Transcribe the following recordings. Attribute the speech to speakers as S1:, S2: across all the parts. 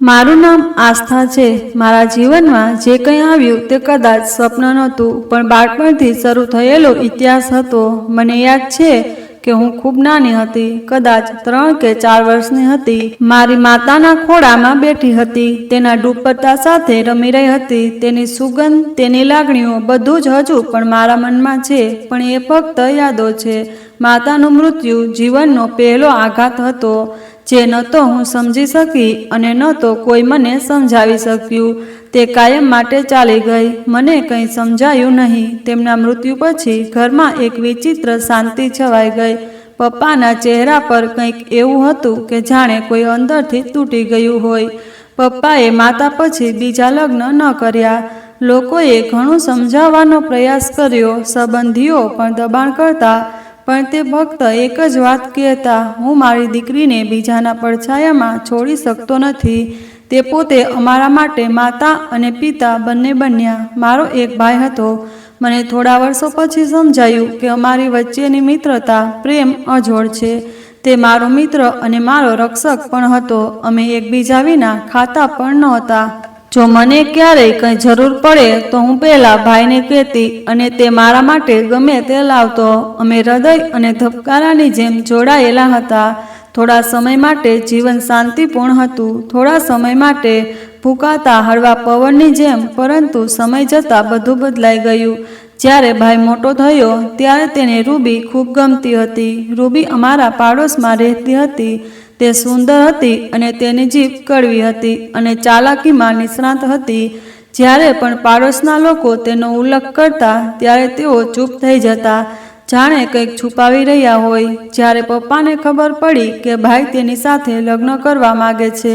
S1: મારું નામ આસ્થા છે। મારા જીવનમાં જે કંઈ આવ્યું તે કદાચ સ્વપ્ન નહોતું, પણ બાળપણથી શરૂ થયેલો ઇતિહાસ હતો। મને યાદ છે કે હું ખૂબ નાની હતી, કદાચ 3 કે 4 વર્ષની હતી। મારી માતાના ખોળામાં બેઠી હતી, તેના દુપટ્ટા સાથે રમી રહી હતી। તેની સુગંધ, તેની લાગણીઓ, બધું જ હજુ પણ મારા મનમાં છે, પણ એ ફક્ત યાદો છે। માતાનું મૃત્યુ જીવનનો પહેલો આઘાત હતો, જે ન તો હું સમજી શકી અને ન તો કોઈ મને સમજાવી શક્યું। તે કાયમ માટે ચાલી ગઈ, મને કંઈ સમજાયું નહીં। તેમના મૃત્યુ પછી ઘરમાં એક વિચિત્ર શાંતિ છવાઈ ગઈ। પપ્પાના ચહેરા પર કંઈક એવું હતું કે જાણે કોઈ અંદરથી તૂટી ગયું હોય। પપ્પાએ માતા પછી બીજા લગ્ન ન કર્યા। લોકોએ ઘણું સમજાવવાનો પ્રયાસ કર્યો, સંબંધીઓ પણ દબાણ કરતા, પણ તે ફક્ત એક જ વાત કહેતા, હું મારી દીકરીને બીજાના પડછાયામાં છોડી શકતો નથી। તે પોતે અમારા માટે માતા અને પિતા બંને બન્યા। મારો એક ભાઈ હતો। મને થોડા વર્ષો પછી સમજાયું કે અમારી વચ્ચેની મિત્રતા, પ્રેમ અજોડ છે। તે મારો મિત્ર અને મારો રક્ષક પણ હતો। અમે એકબીજા વિના ખાતા પણ નહોતા। જો મને ક્યારેય કંઈ જરૂર પડે તો હું પહેલા ભાઈને કહેતી અને તે મારા માટે ગમે તે લાવતો। અમે હૃદય અને ધબકારાની જેમ જોડાયેલા હતા। થોડા સમય માટે જીવન શાંતિપૂર્ણ હતું, થોડા સમય માટે ફૂંકાતા હળવા પવનની જેમ, પરંતુ સમય જતાં બધું બદલાઈ ગયું। જ્યારે ભાઈ મોટો થયો ત્યારે તેને રૂબી ખૂબ ગમતી હતી। રૂબી અમારા પાડોશમાં રહેતી હતી। તે સુંદર હતી અને તેની જીભ કડવી હતી અને ચાલાકીમાં નિષ્ણાત હતી। જ્યારે પણ પાડોશના લોકો તેનો ઉલ્લેખ કરતા ત્યારે તેઓ ચૂપ થઈ જતા, જાણે કંઈક છુપાવી રહ્યા હોય। જ્યારે પપ્પાને ખબર પડી કે ભાઈ તેની સાથે લગ્ન કરવા માગે છે,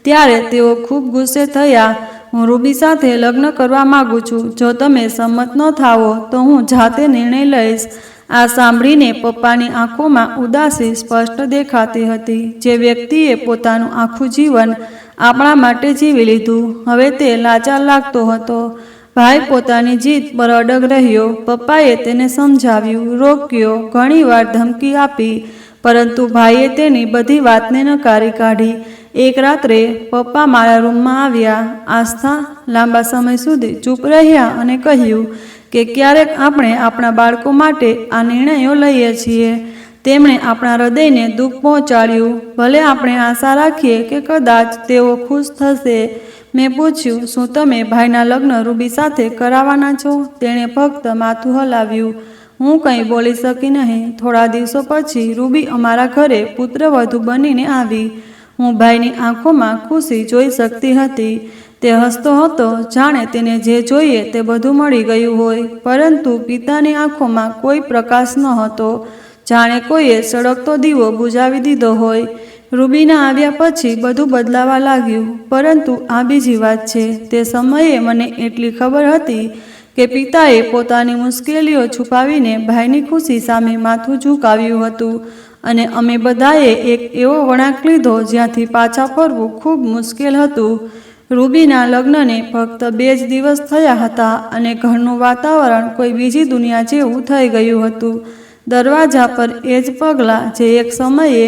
S1: ત્યારે તેઓ ખૂબ ગુસ્સે થયા। હું રૂબી સાથે લગ્ન કરવા માગું છું। જો તમે સંમત ન થાઓ તો હું જાતે નિર્ણય લઈશ। આ સાંભળીને પપ્પાની આંખોમાં ઉદાસી સ્પષ્ટ દેખાતી હતી। જે વ્યક્તિએ પોતાનું આખું જીવન આપણા માટે જીવી લીધું, હવે તે લાચાર લાગતો હતો। ભાઈ પોતાની જીદ પર અડગ રહ્યો। પપ્પાએ તેને સમજાવ્યું, રોક્યો, ઘણીવાર ધમકી આપી, પરંતુ ભાઈએ તેની બધી વાતને નકારી કાઢી। એક રાત્રે પપ્પા મારા રૂમમાં આવ્યા। આસ્થા લાંબા સમય સુધી ચૂપ રહ્યા અને કહ્યું કે ક્યારેક આપણે આપણા બાળકો માટે આ નિર્ણયો લઈએ છીએ। તેમણે આપણા હૃદયને દુઃખ પહોંચાડ્યું। ભલે આપણે આશા રાખીએ કે કદાચ તેઓ ખુશ થશે। મેં પૂછ્યું, શું તમે ભાઈના લગ્ન રૂબી સાથે કરાવવાના છો? તેણે ફક્ત માથું હલાવ્યું। હું કંઈ બોલી શકી નહીં। થોડા દિવસો પછી રૂબી અમારા ઘરે પુત્રવધુ બનીને આવી। હું ભાઈની આંખોમાં ખુશી જોઈ શકતી હતી। તે હસતો હતો, જાણે તેને જે જોઈએ તે બધું મળી ગયું હોય, પરંતુ પિતાની આંખોમાં કોઈ પ્રકાશ નહોતો, જાણે કોઈએ સળગતો દીવો બુઝાવી દીધો હોય। રૂબીના આવ્યા પછી બધું બદલાવા લાગ્યું, પરંતુ આ બીજી વાત છે। તે સમયે મને એટલી ખબર હતી કે પિતાએ પોતાની મુશ્કેલીઓ છુપાવીને ભાઈની ખુશી સામે માથું ઝુકાવ્યું હતું, અને અમે બધાએ એક એવો વળાંક લીધો જ્યાંથી પાછા ફરવું ખૂબ મુશ્કેલ હતું। રૂબીના લગ્નને ફક્ત 2 જ દિવસ થયા હતા અને ઘરનું વાતાવરણ કોઈ બીજી દુનિયા જેવું થઈ ગયું હતું। દરવાજા પર એ જ પગલાં જે એક સમયે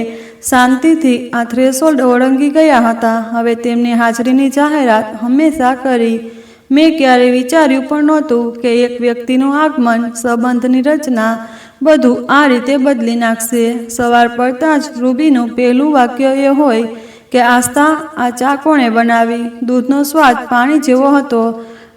S1: શાંતિથી આ થ્રેશોલ્ડ ઓળંગી ગયા હતા, હવે તેમની હાજરીની જાહેરાત હંમેશા કરી। મેં ક્યારેય વિચાર્યું પણ નહોતું કે એક વ્યક્તિનું આગમન, સંબંધની રચના, બધું આ રીતે બદલી નાખશે। સવાર પડતાં જ રૂબીનું પહેલું વાક્ય એ હોય કે આસ્થા, આ ચા કોણે બનાવી? દૂધનો સ્વાદ પાણી જેવો હતો।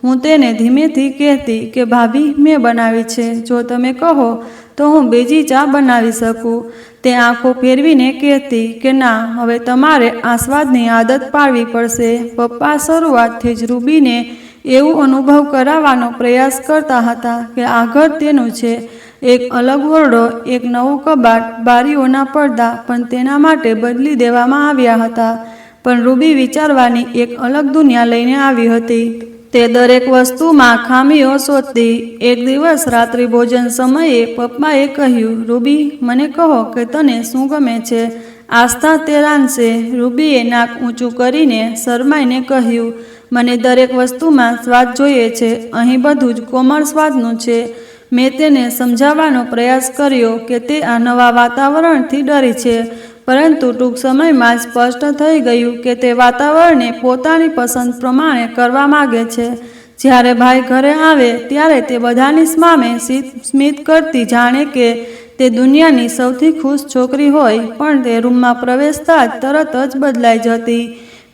S1: હું તેને ધીમેથી કહેતી કે ભાભી, મેં બનાવી છે। જો તમે કહો તો હું બીજી ચા બનાવી શકું। તે આંખો ફેરવીને કહેતી કે ના, હવે તમારે આ સ્વાદની આદત પાડવી પડશે। પપ્પા શરૂઆતથી જ રૂબીને એવું અનુભવ કરાવવાનો પ્રયાસ કરતા હતા કે આ ઘર તેનું છે। એક અલગ ઓરડો, એક નવું કબાટ, બારીઓના પડદા પણ તેના માટે બદલી દેવામાં આવ્યા હતા, પણ રૂબી વિચારવાની એક અલગ દુનિયા લઈને આવી હતી। તે દરેક વસ્તુમાં ખામીઓ શોધતી। એક દિવસ રાત્રિ ભોજન સમયે પપ્પાએ કહ્યું, રૂબી, મને કહો કે તને શું ગમે છે? આસ્થા, તે રાંધશે। રૂબીએ નાક ઊંચું કરીને શરમાઈને કહ્યું, મને દરેક વસ્તુમાં સ્વાદ જોઈએ છે। અહીં બધું જ કોમળ સ્વાદનું છે। મેં તેને સમજાવવાનો પ્રયાસ કર્યો કે તે આ નવા વાતાવરણથી ડરી છે, પરંતુ ટૂંક સમયમાં જ સ્પષ્ટ થઈ ગયું કે તે વાતાવરણને પોતાની પસંદ પ્રમાણે કરવા માગે છે. જ્યારે ભાઈ ઘરે આવે ત્યારે તે બધાની સામે સ્મિત કરતી, જાણે કે તે દુનિયાની સૌથી ખુશ છોકરી હોય, પણ તે રૂમમાં પ્રવેશતા જ તરત જ બદલાઈ જતી.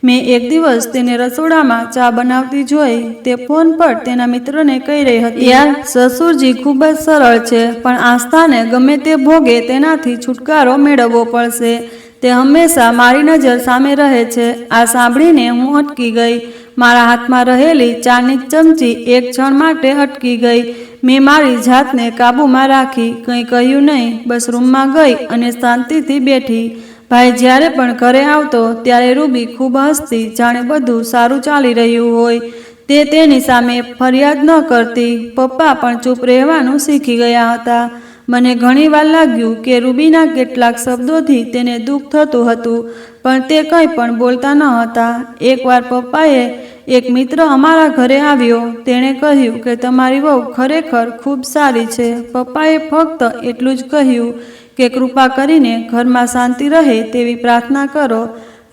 S1: મેં એક દિવસ તેને રસોડામાં ચા બનાવતી જોઈ. તે ફોન પર તેના મિત્રને કહી રહી હતી, યાર, સસુરજી ખૂબ જ સરળ છે, પણ આસ્થાને ગમે તે ભોગે તેનાથી છુટકારો મેળવવો પડશે. તે હંમેશા મારી નજર સામે રહે છે. આ સાંભળીને હું અટકી ગઈ. મારા હાથમાં રહેલી ચાની ચમચી એક ક્ષણ માટે અટકી ગઈ. મેં મારી જાતને કાબૂમાં રાખી. કંઈ કહ્યું નહીં. બસ રૂમમાં ગઈ અને શાંતિથી બેઠી. ભાઈ જ્યારે પણ ઘરે આવતો ત્યારે રૂબી ખૂબ હસતી, જાણે બધું સારું ચાલી રહ્યું હોય. તે તેની સામે ફરિયાદ ન કરતી. પપ્પા પણ ચૂપ રહેવાનું શીખી ગયા હતા. મને ઘણીવાર લાગ્યું કે રૂબીના કેટલાક શબ્દોથી તેને દુઃખ થતું હતું, પણ તે કંઈ પણ બોલતા ન હતા. એકવાર પપ્પાએ એક મિત્ર અમારા ઘરે આવ્યો. તેણે કહ્યું કે તમારી વહુ ખરેખર ખૂબ સારી છે. પપ્પાએ ફક્ત એટલું જ કહ્યું કે કૃપા કરીને ઘરમાં શાંતિ રહે તેવી પ્રાર્થના કરો.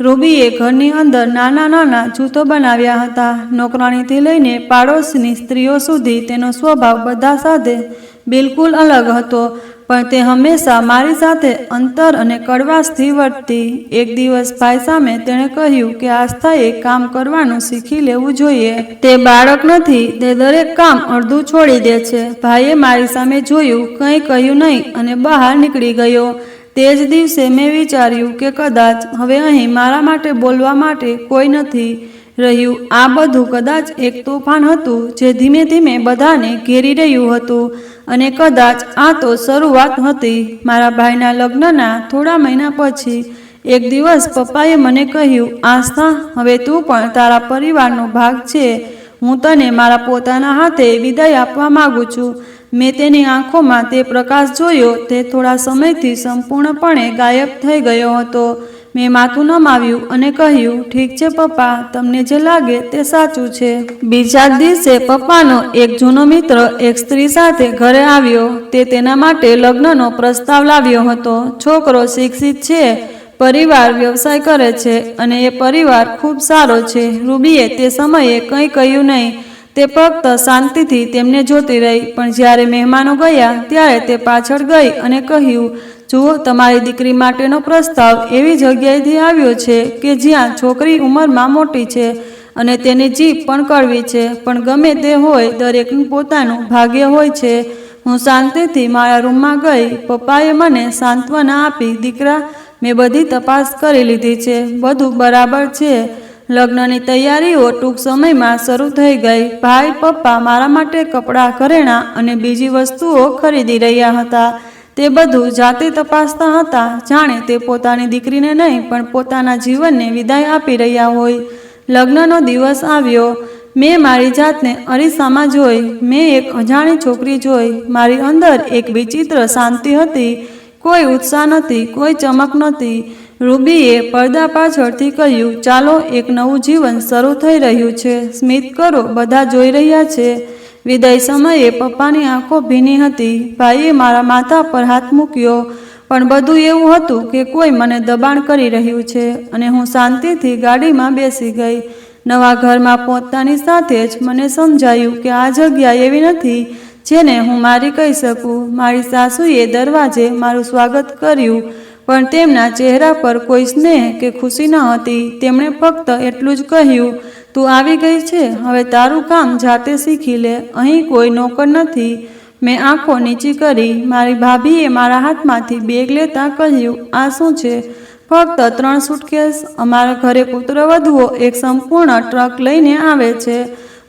S1: રૂબીએ ઘરની અંદર નાના નાના જૂથો બનાવ્યા હતા. નોકરાણીથી લઈને પાડોશની સ્ત્રીઓ સુધી તેનો સ્વભાવ બધા સાથે બિલકુલ અલગ હતો, પણ તે હંમેશા મારી સાથે અંતર અને કડવાશથી વર્તતી. એક દિવસ ભાઈ સામે તેણે કહ્યું કે આસ્થાએ કામ કરવાનું શીખી લેવું જોઈએ. તે બાળક નથી, તે દરેક કામ અડધું છોડી દે છે. ભાઈએ મારી સામે જોયું, કંઈ કહ્યું નહીં અને બહાર નીકળી ગયો. તે જ દિવસે મેં વિચાર્યું કે કદાચ હવે અહીં મારા માટે બોલવા માટે કોઈ નથી રહ્યું. આ બધું કદાચ એક તોફાન હતું જે ધીમે ધીમે બધાને ઘેરી રહ્યું હતું, અને કદાચ આ તો શરૂઆત હતી. મારા ભાઈના લગ્નના થોડા મહિના પછી એક દિવસ પપ્પાએ મને કહ્યું, આસ્થા, હવે તું પણ તારા પરિવારનો ભાગ છે. હું તને મારા પોતાના હાથે વિદાય આપવા માંગુ છું. મેં તેની આંખોમાં તે પ્રકાશ જોયો. તે થોડા સમયથી સંપૂર્ણપણે ગાયબ થઈ ગયો હતો. મેં માથું નમાવ્યું અને કહ્યું, ઠીક છે પપ્પા, તમને જે લાગે તે સાચું છે. બીજા દિવસે પપ્પાનો એક જૂનો મિત્ર એક સ્ત્રી સાથે ઘરે આવ્યો. તે તેના માટે લગ્નનો પ્રસ્તાવ લાવ્યો હતો. છોકરો શિક્ષિત છે, પરિવાર વ્યવસાય કરે છે અને એ પરિવાર ખૂબ સારો છે. રૂબીએ તે સમયે કંઈ કહ્યું નહીં. તે ફક્ત શાંતિથી તેમને જોતી રહી. પણ જ્યારે મહેમાનો ગયા ત્યારે તે પાછળ ગઈ અને કહ્યું, જુઓ, તમારી દીકરી માટેનો પ્રસ્તાવ એવી જગ્યાએથી આવ્યો છે કે જ્યાં છોકરી ઉંમરમાં મોટી છે અને તેની જીભ પણ કડવી છે. પણ ગમે તે હોય, દરેકનું પોતાનું ભાગ્ય હોય છે. હું શાંતિથી મારા રૂમમાં ગઈ. પપ્પાએ મને સાંત્વના આપી, દીકરા, મેં બધી તપાસ કરી લીધી છે, બધું બરાબર છે. લગ્નની તૈયારીઓ ટૂંક સમયમાં શરૂ થઈ ગઈ. ભાઈ, પપ્પા મારા માટે કપડાં, ઘરેણાં અને બીજી વસ્તુઓ ખરીદી રહ્યા હતા. તે બધું જાતે તપાસતા હતા, જાણે તે પોતાની દીકરીને નહીં પણ પોતાના જીવનને વિદાય આપી રહ્યા હોય. લગ્નનો દિવસ આવ્યો. મેં મારી જાતને અરીસામાં જોઈ. મેં એક અજાણી છોકરી જોઈ. મારી અંદર એક વિચિત્ર શાંતિ હતી. કોઈ ઉત્સાહ નથી, કોઈ ચમક નથી. રૂબીએ પડદા પાછળથી કહ્યું, ચાલો, એક નવું જીવન શરૂ થઈ રહ્યું છે. સ્મિત કરો, બધા જોઈ રહ્યા છે. વિદાય સમયે પપ્પાની આંખો ભીની હતી. ભાઈએ મારા માથા પર હાથ મૂક્યો, પણ બધું એવું હતું કે કોઈ મને દબાણ કરી રહ્યું છે, અને હું શાંતિથી ગાડીમાં બેસી ગઈ. નવા ઘરમાં પહોંચતાની સાથે જ મને સમજાયું કે આ જગ્યા એવી નથી જેને હું મારી કહી શકું. મારી સાસુએ દરવાજે મારું સ્વાગત કર્યું, પણ તેમના ચહેરા પર કોઈ સ્નેહ કે ખુશી ન હતી. તેમણે ફક્ત એટલું જ કહ્યું, તું આવી ગઈ છે, હવે તારું કામ જાતે શીખી લે. અહીં કોઈ નોકર નથી. મેં આંખો નીચી કરી. મારી ભાભીએ મારા હાથમાંથી બેગ લેતા કહ્યું, આ શું છે? ફક્ત 3 સુટકેસ. અમારા ઘરે પુત્રવધુઓ એક સંપૂર્ણ ટ્રક લઈને આવે છે.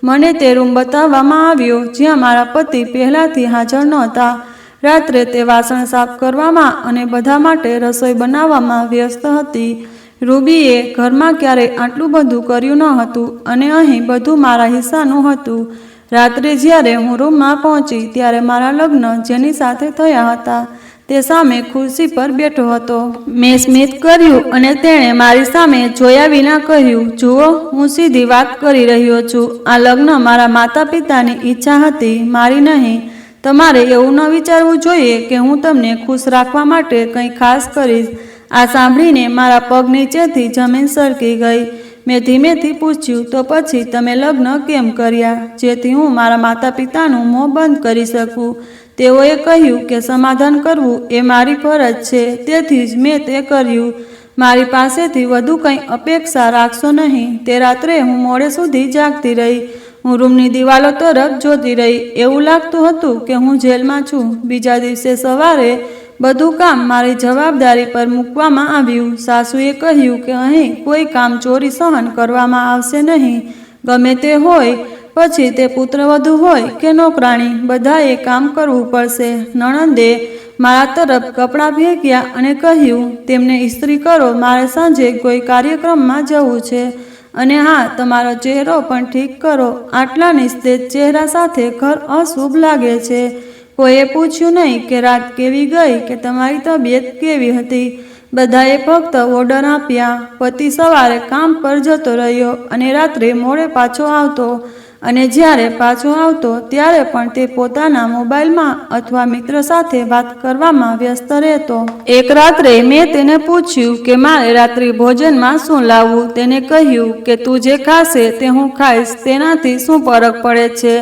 S1: મને તે રૂમ બતાવવામાં આવ્યો જ્યાં મારા પતિ પહેલાથી હાજર નહોતા. રાત્રે તે વાસણ સાફ કરવામાં અને બધા માટે રસોઈ બનાવવામાં વ્યસ્ત હતી. રૂબીએ ઘરમાં ક્યારેય આટલું બધું કર્યું ન હતું, અને અહીં બધું મારા હિસ્સાનું હતું. રાત્રે જ્યારે હું રૂમમાં પહોંચી ત્યારે મારા લગ્ન જેની સાથે થયા હતા તે સામે ખુરશી પર બેઠો હતો. મેં સ્મિત કર્યું અને તેણે મારી સામે જોયા વિના કહ્યું, જુઓ, હું સીધી વાત કરી રહ્યો છું. આ લગ્ન મારા માતા પિતાની ઈચ્છા હતી, મારી નહીં. તમારે એવું ન વિચારવું જોઈએ કે હું તમને ખુશ રાખવા માટે કંઈ ખાસ કરીશ. આ સાંભળીને મારા પગ નીચેથી જમીન સરકી ગઈ. મેં ધીમેથી પૂછ્યું, તો પછી તમે લગ્ન કેમ કર્યા, જેથી હું મારા માતા પિતાનું મોં બંધ કરી શકું? તેઓએ કહ્યું કે સમાધાન કરવું એ મારી ફરજ છે, તેથી જ મેં તે કર્યું. મારી પાસેથી વધુ કંઈ અપેક્ષા રાખશો નહીં. તે રાત્રે હું મોડે સુધી જાગતી રહી. હું રૂમની દિવાલો તરફ જોતી રહી. એવું લાગતું હતું કે હું જેલમાં છું. બીજા દિવસે સવારે બધું કામ મારી જવાબદારી પર મૂકવામાં આવ્યું. સાસુએ કહ્યું કે અહીં કોઈ કામ ચોરી સહન કરવામાં આવશે નહીં. ગમે તે હોય, પછી તે પુત્રવધુ હોય કે નોકરાણી, બધાએ કામ કરવું પડશે. નણંદે મારા તરફ કપડાં ફેંક્યા અને કહ્યું, તેમને ઇસ્ત્રી કરો, મારે સાંજે કોઈ કાર્યક્રમમાં જવું છે. અને હા, તમારો ચહેરો પણ ઠીક કરો. આટલા નિસ્તેજ ચહેરા સાથે ઘર અશુભ લાગે છે. કોઈએ પૂછ્યું નહીં કે રાત કેવી ગઈ કે તમારી તબિયત કેવી હતી. બધાએ ફક્ત ઓર્ડર આપ્યા. પતિ સવારે કામ પર જતો રહ્યો અને રાત્રે મોડે પાછો આવતો. અને જ્યારે પાછો આવતો ત્યારે પણ તે પોતાના મોબાઈલમાં અથવા મિત્ર સાથે વાત કરવામાં વ્યસ્ત રહેતો. એક રાત્રે મેં તેને પૂછ્યું કે મારે રાત્રિ ભોજનમાં શું લાવવું. તેને કહ્યું કે તું જે ખાશે તે હું ખાઈશ, તેનાથી શું ફરક પડે છે?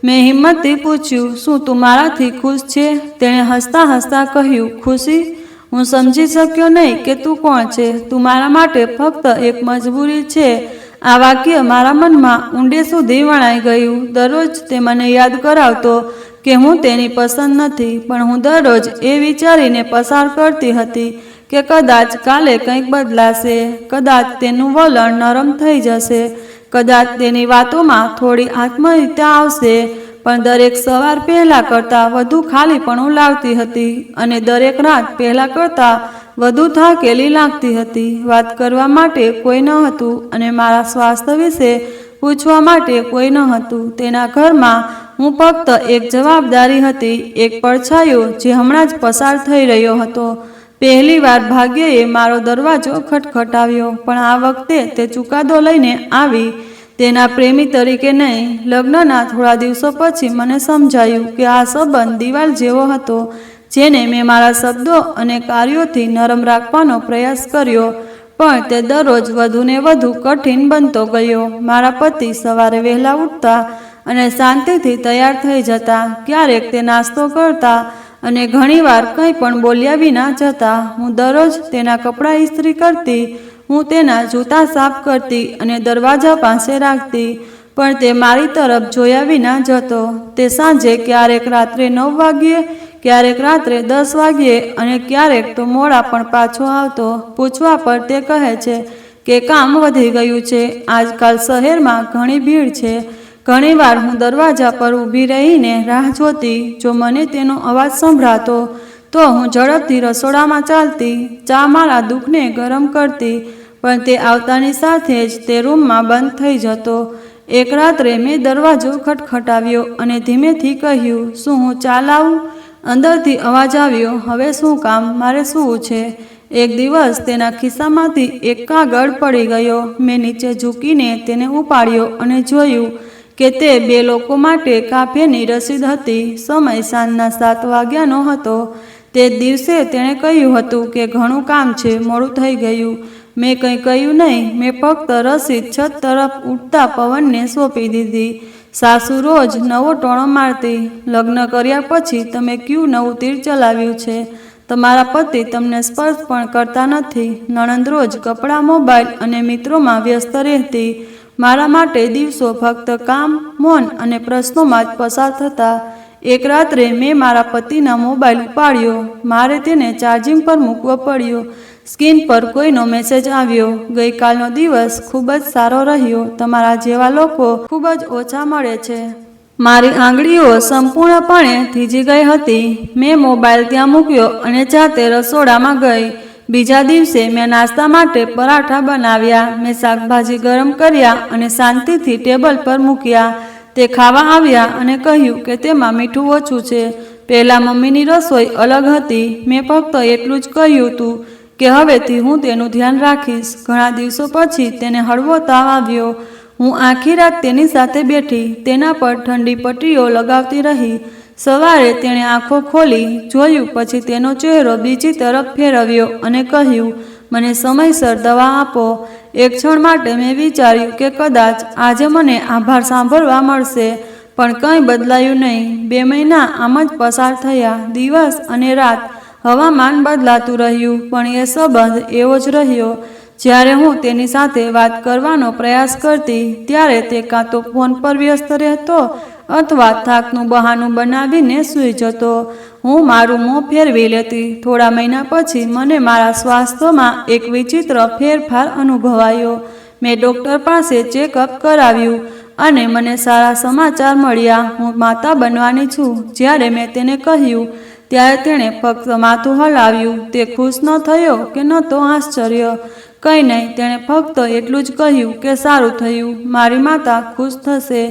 S1: મેં હિંમતથી પૂછ્યું, શું તું મારાથી ખુશ છે? તેણે હસતા હસતા કહ્યું, ખુશી? હું સમજી શક્યો નહીં કે તું કોણ છે. તું મારા માટે ફક્ત એક મજબૂરી છે. આ વાક્ય મારા મનમાં ઊંડે સુધી વણાઈ ગયું. દરરોજ તે મને યાદ કરાવતો કે હું તેની પસંદ નથી, પણ હું દરરોજ એ વિચારીને પસાર કરતી હતી કે કદાચ કાલે કંઈક બદલાશે, કદાચ તેનું વલણ નરમ થઈ જશે, કદાચ તેની વાતોમાં થોડી આત્મીયતા આવશે. પણ દરેક સવાર પહેલાં કરતાં વધુ ખાલીપણું લાવતી હતી અને દરેક રાત પહેલાં કરતાં વધુ થાકેલી લાગતી હતી. વાત કરવા માટે કોઈ ન હતું અને મારા સ્વાસ્થ્ય વિશે પૂછવા માટે કોઈ ન હતું. તેના ઘરમાં હું ફક્ત એક જવાબદારી હતી, એક પડછાયો જે હમણાં જ પસાર થઈ રહ્યો હતો. પહેલીવાર ભાગ્યએ મારો દરવાજો ખટખટાવ્યો, પણ આ વખતે તે ચુકાદો લઈને આવી. તેના પ્રેમી તરીકે નહીં. લગ્નના થોડા દિવસો પછી મને સમજાયું કે આ સંબંધ દિવાલ જેવો હતો, જેને મેં મારા શબ્દો અને કાર્યોથી નરમ રાખવાનો પ્રયાસ કર્યો, પણ તે દરરોજ વધુને વધુ કઠિન બનતો ગયો. મારા પતિ સવારે વહેલા ઉઠતા અને શાંતિથી તૈયાર થઈ જતા. ક્યારેક તે નાસ્તો કરતા અને ઘણીવાર કંઈ પણ બોલ્યા વિના જતા. હું દરરોજ તેના કપડાં ઇસ્ત્રી કરતી, હું તેના જૂતા સાફ કરતી અને દરવાજા પાસે રાખતી, પણ તે મારી તરફ જોયા વિના જતો. તે સાંજે ક્યારેક રાત્રે 9 વાગ્યે, ક્યારેક રાત્રે 10 વાગ્યે અને ક્યારેક તો મોડા પણ પાછો આવતો. પૂછવા પર તે કહે છે કે કામ વધી ગયું છે, આજકાલ શહેરમાં ઘણી ભીડ છે. ઘણીવાર હું દરવાજા પર ઊભી રહીને રાહ જોતી. જો મને તેનો અવાજ સંભળાતો તો હું ઝડપથી રસોડામાં ચાલતી, ચા મારા દુઃખને ગરમ કરતી, પણ તે આવતાની સાથે જ તે રૂમમાં બંધ થઈ જતો. એક રાત્રે મેં દરવાજો ખટખટાવ્યો અને ધીમેથી કહ્યું, શું હું ચા લાવું? અંદરથી અવાજ આવ્યો, હવે શું કામ, મારે સૂવું છે. એક દિવસ તેના ખિસ્સામાંથી એક કાગળ પડી ગયો. મેં નીચે ઝૂકીને તેને ઉપાડ્યો અને જોયું કે તે 2 લોકો માટે કાફેની રસીદ હતી. સમય સાંજના 7 વાગ્યાનો હતો. તે દિવસે તેણે કહ્યું હતું કે ઘણું કામ છે, મોડું થઈ ગયું. મેં કંઈ કહ્યું નહીં. મેં ફક્ત રસીદ છત તરફ ઉડતા પવનને સોંપી દીધી. સાસુ રોજ નવો ટોણો મારતી, લગ્ન કર્યા પછી તમે ક્યું નવું તીર ચલાવ્યું છે? તમારા પતિ તમને સ્પર્શ પણ કરતા નથી. નણંદ રોજ કપડાં, મોબાઈલ અને મિત્રોમાં વ્યસ્ત રહેતી. મારા માટે દિવસો ફક્ત કામ, મૌન અને પ્રશ્નોમાં જ પસાર થતા. એક રાત્રે મેં મારા પતિના મોબાઈલ ઉપાડ્યો. મારે તેને ચાર્જિંગ પર મૂકવો પડ્યો. સ્ક્રીન પર કોઈનો મેસેજ આવ્યો, ગઈકાલનો દિવસ ખૂબ જ સારો રહ્યો. તમારા જેવા લોકો ખૂબ જ ઓછા મળે છે. મારી આંગળીઓ સંપૂર્ણપણે થીજી ગઈ હતી. મેં મોબાઈલ ત્યાં મૂક્યો અને જાતે રસોડામાં ગઈ. બીજા દિવસે મેં નાસ્તા માટે પરાઠા બનાવ્યા. મેં શાકભાજી ગરમ કર્યા અને શાંતિથી ટેબલ પર મૂક્યા. તે ખાવા આવ્યા અને કહ્યું કે તેમાં મીઠું ઓછું છે. પહેલાં મમ્મીની રસોઈ અલગ હતી. મેં ફક્ત એટલું જ કહ્યું હતું કે હવેથી હું તેનું ધ્યાન રાખીશ. ઘણા દિવસો પછી તેને હળવો તાવ આવ્યો. હું આખી રાત તેની સાથે બેઠી, તેના પર ઠંડી પટ્ટીઓ લગાવતી રહી. સવારે તેણે આંખો ખોલી જોયું, પછી તેનો ચહેરો બીજી તરફ ફેરવ્યો અને કહ્યું, મને સમયસર દવા આપો. એક ક્ષણ માટે મેં વિચાર્યું કે કદાચ આજે મને આભાર સાંભળવા મળશે, પણ કંઈ બદલાયું નહીં. 2 મહિના આમ જ પસાર થયા, દિવસ અને રાત. હવામાન બદલાતું રહ્યું, પણ એ સંબંધ એવો જ રહ્યો. જ્યારે હું તેની સાથે વાત કરવાનો પ્રયાસ કરતી, ત્યારે તે કાં તો ફોન પર વ્યસ્ત રહેતો અથવા થાકનું બહાનું બનાવીને સૂઈ જતો. હું મારું મોં ફેરવી લેતી. થોડા મહિના પછી મને મારા સ્વાસ્થ્યમાં એક વિચિત્ર ફેરફાર અનુભવાયો. મેં ડૉક્ટર પાસે ચેકઅપ કરાવ્યું અને મને સારા સમાચાર મળ્યા. હું માતા બનવાની છું. જ્યારે મેં તેને કહ્યું, ત્યારે તેણે ફક્ત માથું હલાવ્યું. તે ખુશ ન થયો કે ન તો આશ્ચર્ય, કંઈ નહીં. તેણે ફક્ત એટલું જ કહ્યું કે સારું થયું, મારી માતા ખુશ થશે.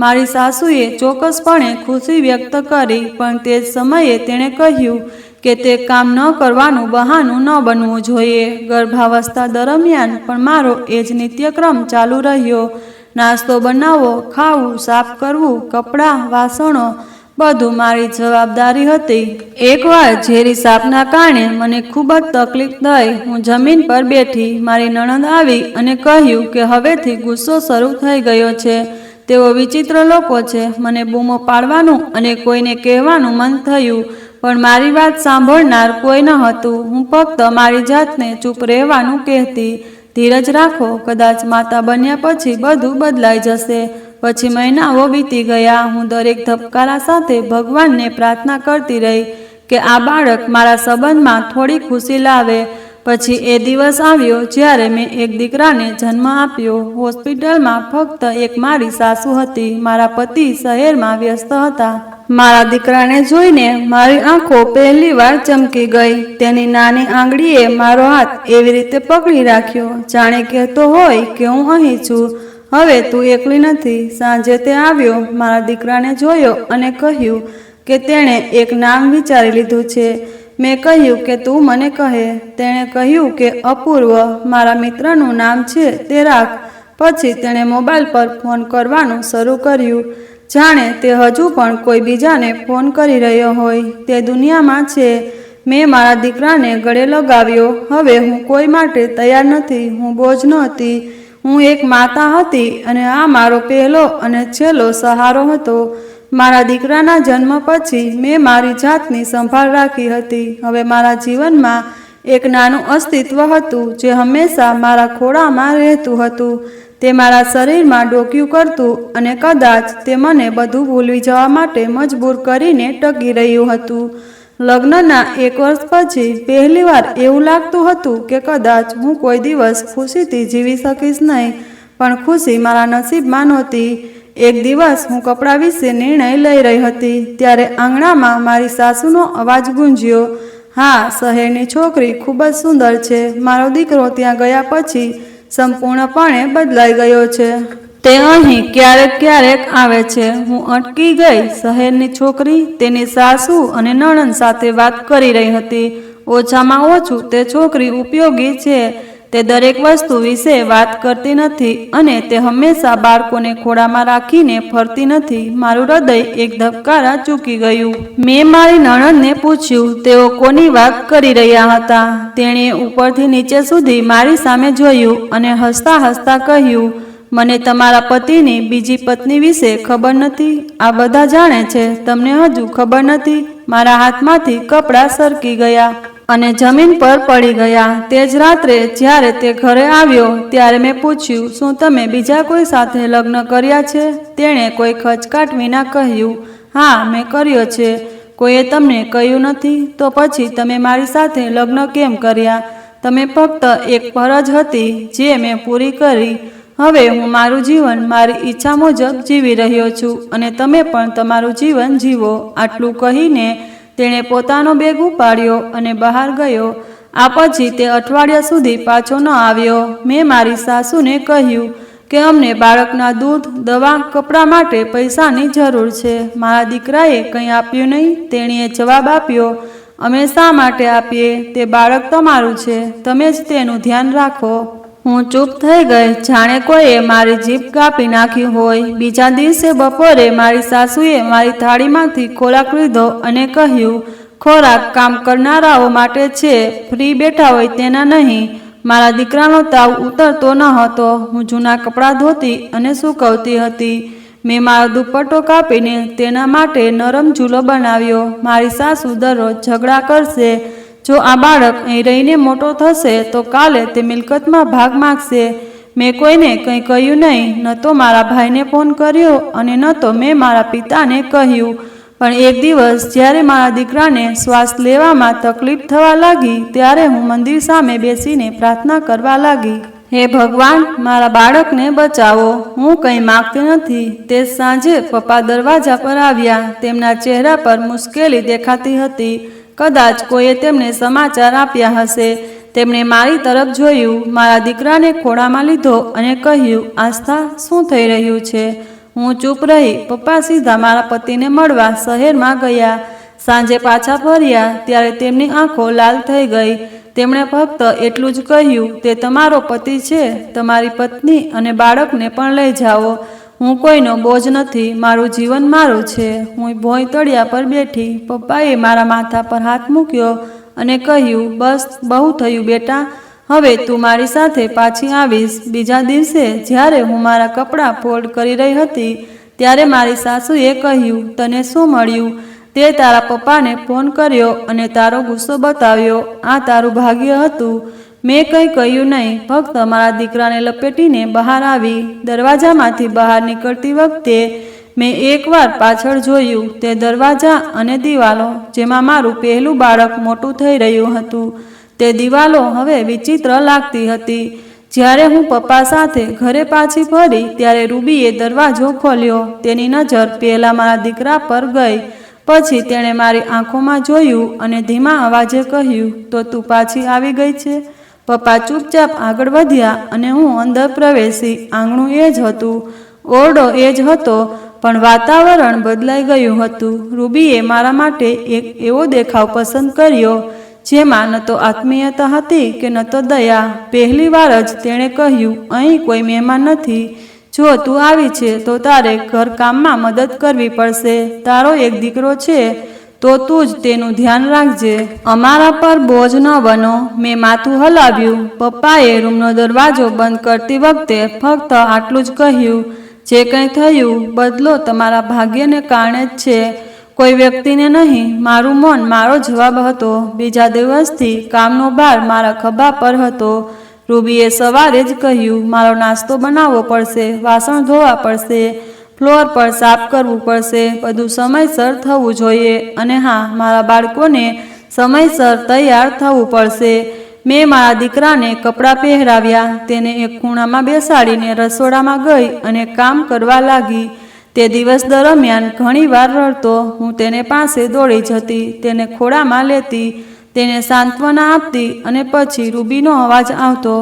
S1: મારી સાસુએ ચોક્કસપણે ખુશી વ્યક્ત કરી, પણ તે જ સમયે તેણે કહ્યું કે તે કામ ન કરવાનું બહાનું ન બનવું જોઈએ. ગર્ભાવસ્થા દરમિયાન પણ મારો એ જ નિત્યક્રમ ચાલુ રહ્યો. નાસ્તો બનાવવો, ખાવું, સાફ કરવું, કપડાં, વાસણો, બધું મારી જવાબદારી હતી. એકવાર ઝેરી સાપના કારણે મને ખૂબ જ તકલીફ થઈ. હું જમીન પર બેઠી. મારી નણંદ આવી અને કહ્યું કે હવેથી ગુસ્સો શરૂ થઈ ગયો છે. તેઓ વિચિત્ર લોકો છે. મને બૂમો પાડવાનું અને કોઈને કહેવાનું મન થયું, પણ મારી વાત સાંભળનાર કોઈ ન હતું. હું ફક્ત મારી જાતને ચૂપ રહેવાનું કહેતી. ધીરજ રાખો, કદાચ માતા બન્યા પછી બધું બદલાઈ જશે. પછી મહિનાઓ વીતી ગયા. હું દરેક ધબકારા સાથે ભગવાનને પ્રાર્થના કરતી રહી કે આ બાળક મારા સંબંધમાં થોડી ખુશી લાવે. પછી એ દિવસ આવ્યો જ્યારે મેં એક દીકરાને જન્મ આપ્યો. હોસ્પિટલમાં ફક્ત એક મારી સાસુ હતી. મારા પતિ શહેરમાં વ્યસ્ત હતા. મારા દીકરાને જોઈને મારી આંખો પહેલીવાર ચમકી ગઈ. તેની નાની આંગળીએ મારો હાથ એવી રીતે પકડી રાખ્યો, જાણે કહેતો હોય કે હું અહીં છું, હવે તું એકલી નથી. સાંજે તે આવ્યો, મારા દીકરાને જોયો અને કહ્યું કે તેણે એક નામ વિચારી લીધું છે. મેં કહ્યું કે તું મને કહે. તેણે કહ્યું કે અપૂર્વ, મારા મિત્રનું નામ છે, તે રાખ. પછી તેણે મોબાઈલ પર ફોન કરવાનું શરૂ કર્યું, જાણે તે હજુ પણ કોઈ બીજાને ફોન કરી રહ્યો હોય. તે દુનિયામાં છે. મેં મારા દીકરાને ગળે લગાવ્યો. હવે હું કોઈ માટે તૈયાર નથી. હું બોજ નહોતી. હું એક માતા હતી અને આ મારો પહેલો અને છેલ્લો સહારો હતો. મારા દીકરાના જન્મ પછી મેં મારી જાતની સંભાળ રાખી હતી. હવે મારા જીવનમાં એક નાનું અસ્તિત્વ હતું જે હંમેશા મારા ખોળામાં રહેતું હતું. તે મારા શરીરમાં ડોક્યું કરતું અને કદાચ તે મને બધું ભૂલી જવા માટે મજબૂર કરીને ટકી રહ્યું હતું. લગ્નના 1 વર્ષ પછી પહેલીવાર એવું લાગતું હતું કે કદાચ હું કોઈ દિવસ ખુશીથી જીવી શકીશ નહીં, પણ ખુશી મારા નસીબમાં નહોતી. એક દિવસ હું કપડાં વિશે નિર્ણય લઈ રહી હતી, ત્યારે આંગણામાં મારી સાસુનો અવાજ ગુંજ્યો, હા, શહેરની છોકરી ખૂબ જ સુંદર છે. મારો દીકરો ત્યાં ગયા પછી સંપૂર્ણપણે બદલાઈ ગયો છે. તે અહીં ક્યારેક ક્યારેક આવે છે. હું અટકી ગઈ. શહેરની છોકરી તેની સાસુ અને નણંદ સાથે વાત કરી રહી હતી. ઓછામાં ઓછું તે છોકરી ઉપયોગી છે. તે દરેક વસ્તુ વિશે વાત કરતી નથી અને તે હંમેશા બાળકોને ખોળામાં રાખીને ફરતી નથી. મારું હૃદય એક ધબકારા ચૂકી ગયું. મેં મારી નણંદને પૂછ્યું, તેઓ કોની વાત કરી રહ્યા હતા? તેણીએ ઉપરથી નીચે સુધી મારી સામે જોયું અને હસતા હસતા કહ્યું, મને તમારા પતિની બીજી પત્ની વિશે ખબર નથી. આ બધા જાણે છે, તમને હજુ ખબર નથી. મારા હાથમાંથી કપડાં સરકી ગયા અને જમીન પર પડી ગયા. તે જ રાત્રે જ્યારે તે ઘરે આવ્યો ત્યારે મેં પૂછ્યું, શું તમે બીજા કોઈ સાથે લગ્ન કર્યા છે? તેણે કોઈ ખચકાટ વિના કહ્યું, હા, મેં કર્યો છે. કોઈએ તમને કહ્યું નથી? તો પછી તમે મારી સાથે લગ્ન કેમ કર્યા? તમે ફક્ત એક ફરજ હતી જે મેં પૂરી કરી. હવે હું મારું જીવન મારી ઈચ્છા મુજબ જીવી રહ્યો છું અને તમે પણ તમારું જીવન જીવો. આટલું કહીને તેણે પોતાનો બેગ ઉપાડ્યો અને બહાર ગયો. આ પછી તે અઠવાડિયા સુધી પાછો ન આવ્યો. મેં મારી સાસુને કહ્યું કે અમને બાળકના દૂધ, દવા, કપડાં માટે પૈસાની જરૂર છે. મારા દીકરાએ કંઈ આપ્યું નહીં. તેણીએ જવાબ આપ્યો, અમે શા માટે આપીએ? તે બાળક તમારું છે, તમે જ તેનું ધ્યાન રાખો. હું ચૂપ થઈ ગઈ, જાણે કોઈએ મારી જીભ કાપી નાખી હોય. બીજા દિવસે બપોરે મારી સાસુએ મારી થાળીમાંથી ખોરાક લીધો અને કહ્યું, ખોરાક કામ કરનારાઓ માટે છે, ફ્રી બેઠા હોય તેના નહીં. મારા દીકરાનો તાવ ઉતરતો ન હતો. હું જૂના કપડાં ધોતી અને સૂકવતી હતી. મેં મારો દુપટ્ટો કાપીને તેના માટે નરમ ઝૂલો બનાવ્યો. મારી સાસુ દરરોજ ઝઘડા કરશે, જો આ બાળક અહીં રહીને મોટો થશે તો કાલે તે મિલકતમાં ભાગ માગશે. મેં કોઈને કંઈ કહ્યું નહીં, ન તો મારા ભાઈને ફોન કર્યો અને ન તો મેં મારા પિતાને કહ્યું. પણ એક દિવસ જ્યારે મારા દીકરાને શ્વાસ લેવામાં તકલીફ થવા લાગી ત્યારે હું મંદિર સામે બેસીને પ્રાર્થના કરવા લાગી. હે ભગવાન, મારા બાળકને બચાવો. હું કંઈ માગતી નથી. તે સાંજે પપ્પા દરવાજા પર આવ્યા. તેમના ચહેરા પર મુશ્કેલી દેખાતી હતી. કદાચ કોઈએ તેમને સમાચાર આપ્યા હશે. તેમણે મારી તરફ જોયું, મારા દીકરાને ખોળામાં લીધો અને કહ્યું, આસ્થા, શું થઈ રહ્યું છે? હું ચૂપ રહી. પપ્પા સીધા મારા પતિને મળવા શહેરમાં ગયા. સાંજે પાછા ફર્યા ત્યારે તેમની આંખો લાલ થઈ ગઈ. તેમણે ફક્ત એટલું જ કહ્યું, તે તમારો પતિ છે, તમારી પત્ની અને બાળકને પણ લઈ જાઓ. હું કોઈનો બોજ નથી. મારું જીવન મારું છે. હું ભોંય તળિયા પર બેઠી. પપ્પાએ મારા માથા પર હાથ મૂક્યો અને કહ્યું, બસ, બહુ થયું બેટા, હવે તું મારી સાથે પાછી આવીશ. બીજા દિવસે જ્યારે હું મારા કપડાં ફોલ્ડ કરી રહી હતી ત્યારે મારી સાસુએ કહ્યું, તને શું મળ્યું? તે તારા પપ્પાને ફોન કર્યો અને તારો ગુસ્સો બતાવ્યો. આ તારું ભાગ્ય હતું. મેં કંઈ કહ્યું નહીં, ફક્ત મારા દીકરાને લપેટીને બહાર આવી. દરવાજામાંથી બહાર નીકળતી વખતે મેં એકવાર પાછળ જોયું. તે દરવાજા અને દિવાલો જેમાં મારું પહેલું બાળક મોટું થઈ રહ્યું હતું. તે દિવાલો હવે વિચિત્ર લાગતી હતી. જ્યારે હું પપ્પા સાથે ઘરે પાછી ફરી ત્યારે રૂબીએ દરવાજો ખોલ્યો. તેની નજર પહેલાં મારા દીકરા પર ગઈ. પછી તેણે મારી આંખોમાં જોયું અને ધીમા અવાજે કહ્યું, તો તું પાછી આવી ગઈ છે? પપ્પા ચૂપચાપ આગળ વધ્યા અને હું અંદર પ્રવેશી. આંગણું એ જ હતું, ઓરડો એ જ હતો, પણ વાતાવરણ બદલાઈ ગયું હતું. રૂબીએ મારા માટે એક એવો દેખાવ પસંદ કર્યો જેમાં ન તો આત્મીયતા હતી કે ન તો દયા. પહેલી વાર જ તેણે કહ્યું, અહીં કોઈ મહેમાન નથી. જો તું આવી છે તો તારે ઘરકામમાં મદદ કરવી પડશે. તારો એક દીકરો છે તો તું જ તેનું ધ્યાન રાખજે. અમારા પર બોજ ન બનો. મેં માથું હલાવ્યું. પપ્પાએ રૂમનો દરવાજો બંધ કરતી વખતે ફક્ત આટલું જ કહ્યું, જે કંઈ થયું બદલો તમારા ભાગ્યને કારણે જ છે, કોઈ વ્યક્તિને નહીં. મારું મૌન મારો જવાબ હતો. બીજા દિવસથી કામનો ભાર મારા ખભા પર હતો. રૂબીએ સવારે જ કહ્યું, મારો નાસ્તો બનાવવો પડશે, વાસણ ધોવા પડશે, ફ્લોર પર સાફ કરવું પડશે, બધું સમયસર થવું જોઈએ. અને હા, મારા બાળકોને સમયસર તૈયાર થવું પડશે. મેં મારા દીકરાને કપડાં પહેરાવ્યા. તેને એક ખૂણામાં બેસાડીને રસોડામાં ગઈ અને કામ કરવા લાગી. તે દિવસ દરમિયાન ઘણી વાર રડતો. હું તેને પાસે દોડી જતી, તેને ખોળામાં લેતી, તેને સાંત્વના આપતી અને પછી રૂબીનો અવાજ આવતો,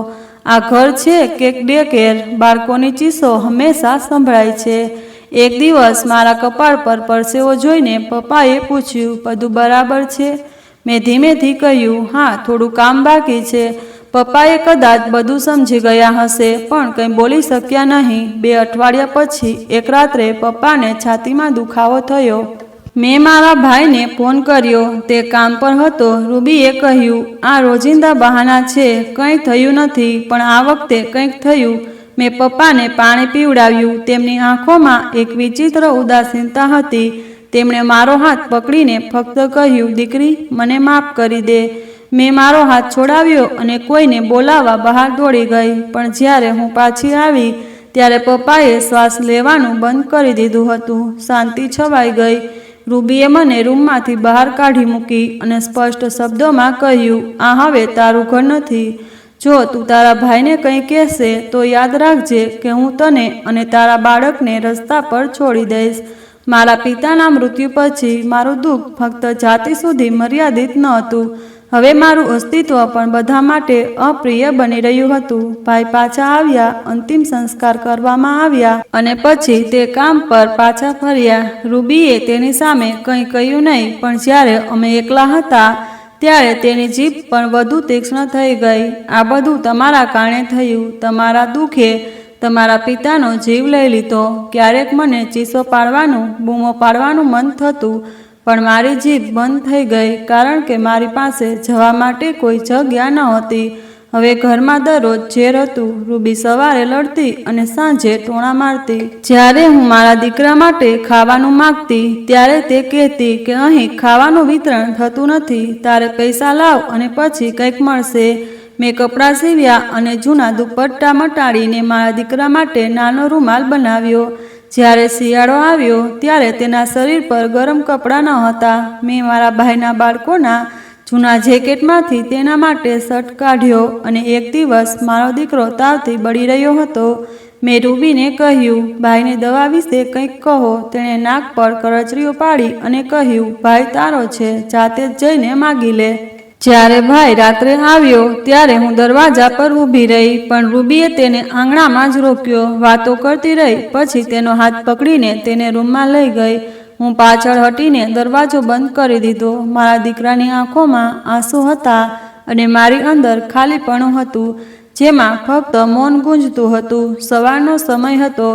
S1: આ ઘર છે કે ડે કેર? બાળકોની ચીસો હંમેશા સંભળાય છે. એક દિવસ મારા કપાળ પર પરસેવો જોઈને પપ્પાએ પૂછ્યું, બધું બરાબર છે? મેં ધીમેથી કહ્યું, હા, થોડું કામ બાકી છે. પપ્પાએ કદાચ બધું સમજી ગયા હશે પણ કંઈ બોલી શક્યા નહીં. 2 અઠવાડિયા પછી એક રાત્રે પપ્પાને છાતીમાં દુખાવો થયો. મેં મારા ભાઈને ફોન કર્યો. તે કામ પર હતો. રૂબીએ કહ્યું, આ રોજિંદા બહાના છે, કંઈ થયું નથી, પણ આ વખતે કંઈક થયું. મેં પપ્પાને પાણી પીવડાવ્યું. તેમની આંખોમાં એક વિચિત્ર ઉદાસીનતા હતી. તેમણે મારો હાથ પકડીને ફક્ત કહ્યું, દીકરી, મને માફ કરી દે. મેં મારો હાથ છોડાવ્યો અને કોઈને બોલાવવા બહાર દોડી ગઈ. પણ જ્યારે હું પાછી આવી ત્યારે પપ્પાએ શ્વાસ લેવાનું બંધ કરી દીધું હતું. શાંતિ છવાઈ ગઈ. રૂબીએ મને રૂમમાંથી બહાર કાઢી મૂકી અને સ્પષ્ટ શબ્દોમાં કહ્યું, આ હવે તારું ઘર નથી. જો તું તારા ભાઈને કંઈ કહેશે તો યાદ રાખજે કે હું તને અને તારા બાળકને રસ્તા પર છોડી દઈશ. મારા પિતાના મૃત્યુ પછી મારું દુઃખ ફક્ત જાતિ સુધી મર્યાદિત ન હતું. હવે મારું અસ્તિત્વ પણ બધા માટે અપ્રિય બની રહ્યું હતું. ભાઈ પાછા આવ્યા, અંતિમ સંસ્કાર કરવામાં આવ્યા અને પછી તે કામ પર પાછા ફર્યા. રૂબીએ તેની સામે કંઈ કહ્યું નહીં, પણ જ્યારે અમે એકલા હતા ત્યારે તેની જીભ પણ વધુ તીક્ષ્ણ થઈ ગઈ. આ બધું તમારા કારણે થયું. તમારા દુઃખે તમારા પિતાનો જીવ લઈ લીધો. ક્યારેક મને ચીસો પાડવાનું, બૂમો પાડવાનું મન થતું, પણ મારી જીભ બંધ થઈ ગઈ, કારણ કે મારી પાસે જવા માટે કોઈ જગ્યા ન હતી. હવે ઘરમાં દરરોજ ઝેર હતું. રૂબી સવારે લડતી અને સાંજે ટોણા મારતી. જ્યારે હું મારા દીકરા માટે ખાવાનું માગતી, ત્યારે તે કહેતી કે અહીં ખાવાનું વિતરણ થતું નથી, તારે પૈસા લાવ અને પછી કંઈક મળશે. મેં કપડાં સીવ્યા અને જૂના દુપટ્ટા મટાડીને મારા દીકરા માટે નાનો રૂમાલ બનાવ્યો. જ્યારે શિયાળો આવ્યો ત્યારે તેના શરીર પર ગરમ કપડાં ન હતા. મેં મારા ભાઈના બાળકોના જૂના જેકેટમાંથી તેના માટે શર્ટ કાઢ્યો અને એક દિવસ મારો દીકરો તાવથી બળી રહ્યો હતો. મેં રૂબીને કહ્યું, ભાઈને દવા વિશે કંઈક કહો. તેણે નાક પર કરચલીઓ પાડી અને કહ્યું, ભાઈ તારો છે, જાતે જ જઈને માગી લે. જ્યારે ભાઈ રાત્રે આવ્યો ત્યારે હું દરવાજા પર ઊભી રહી, પણ રૂબીએ તેને આંગણામાં જ રોક્યો. વાતો કરતી રહી. પછી તેનો હાથ પકડીને તેને રૂમમાં લઈ ગઈ. હું પાછળ હટીને દરવાજો બંધ કરી દીધો. મારા દીકરાની આંખોમાં આંસુ હતા અને મારી અંદર ખાલીપણું હતું, જેમાં ફક્ત મૌન ગુંજતું હતું. સવારનો સમય હતો.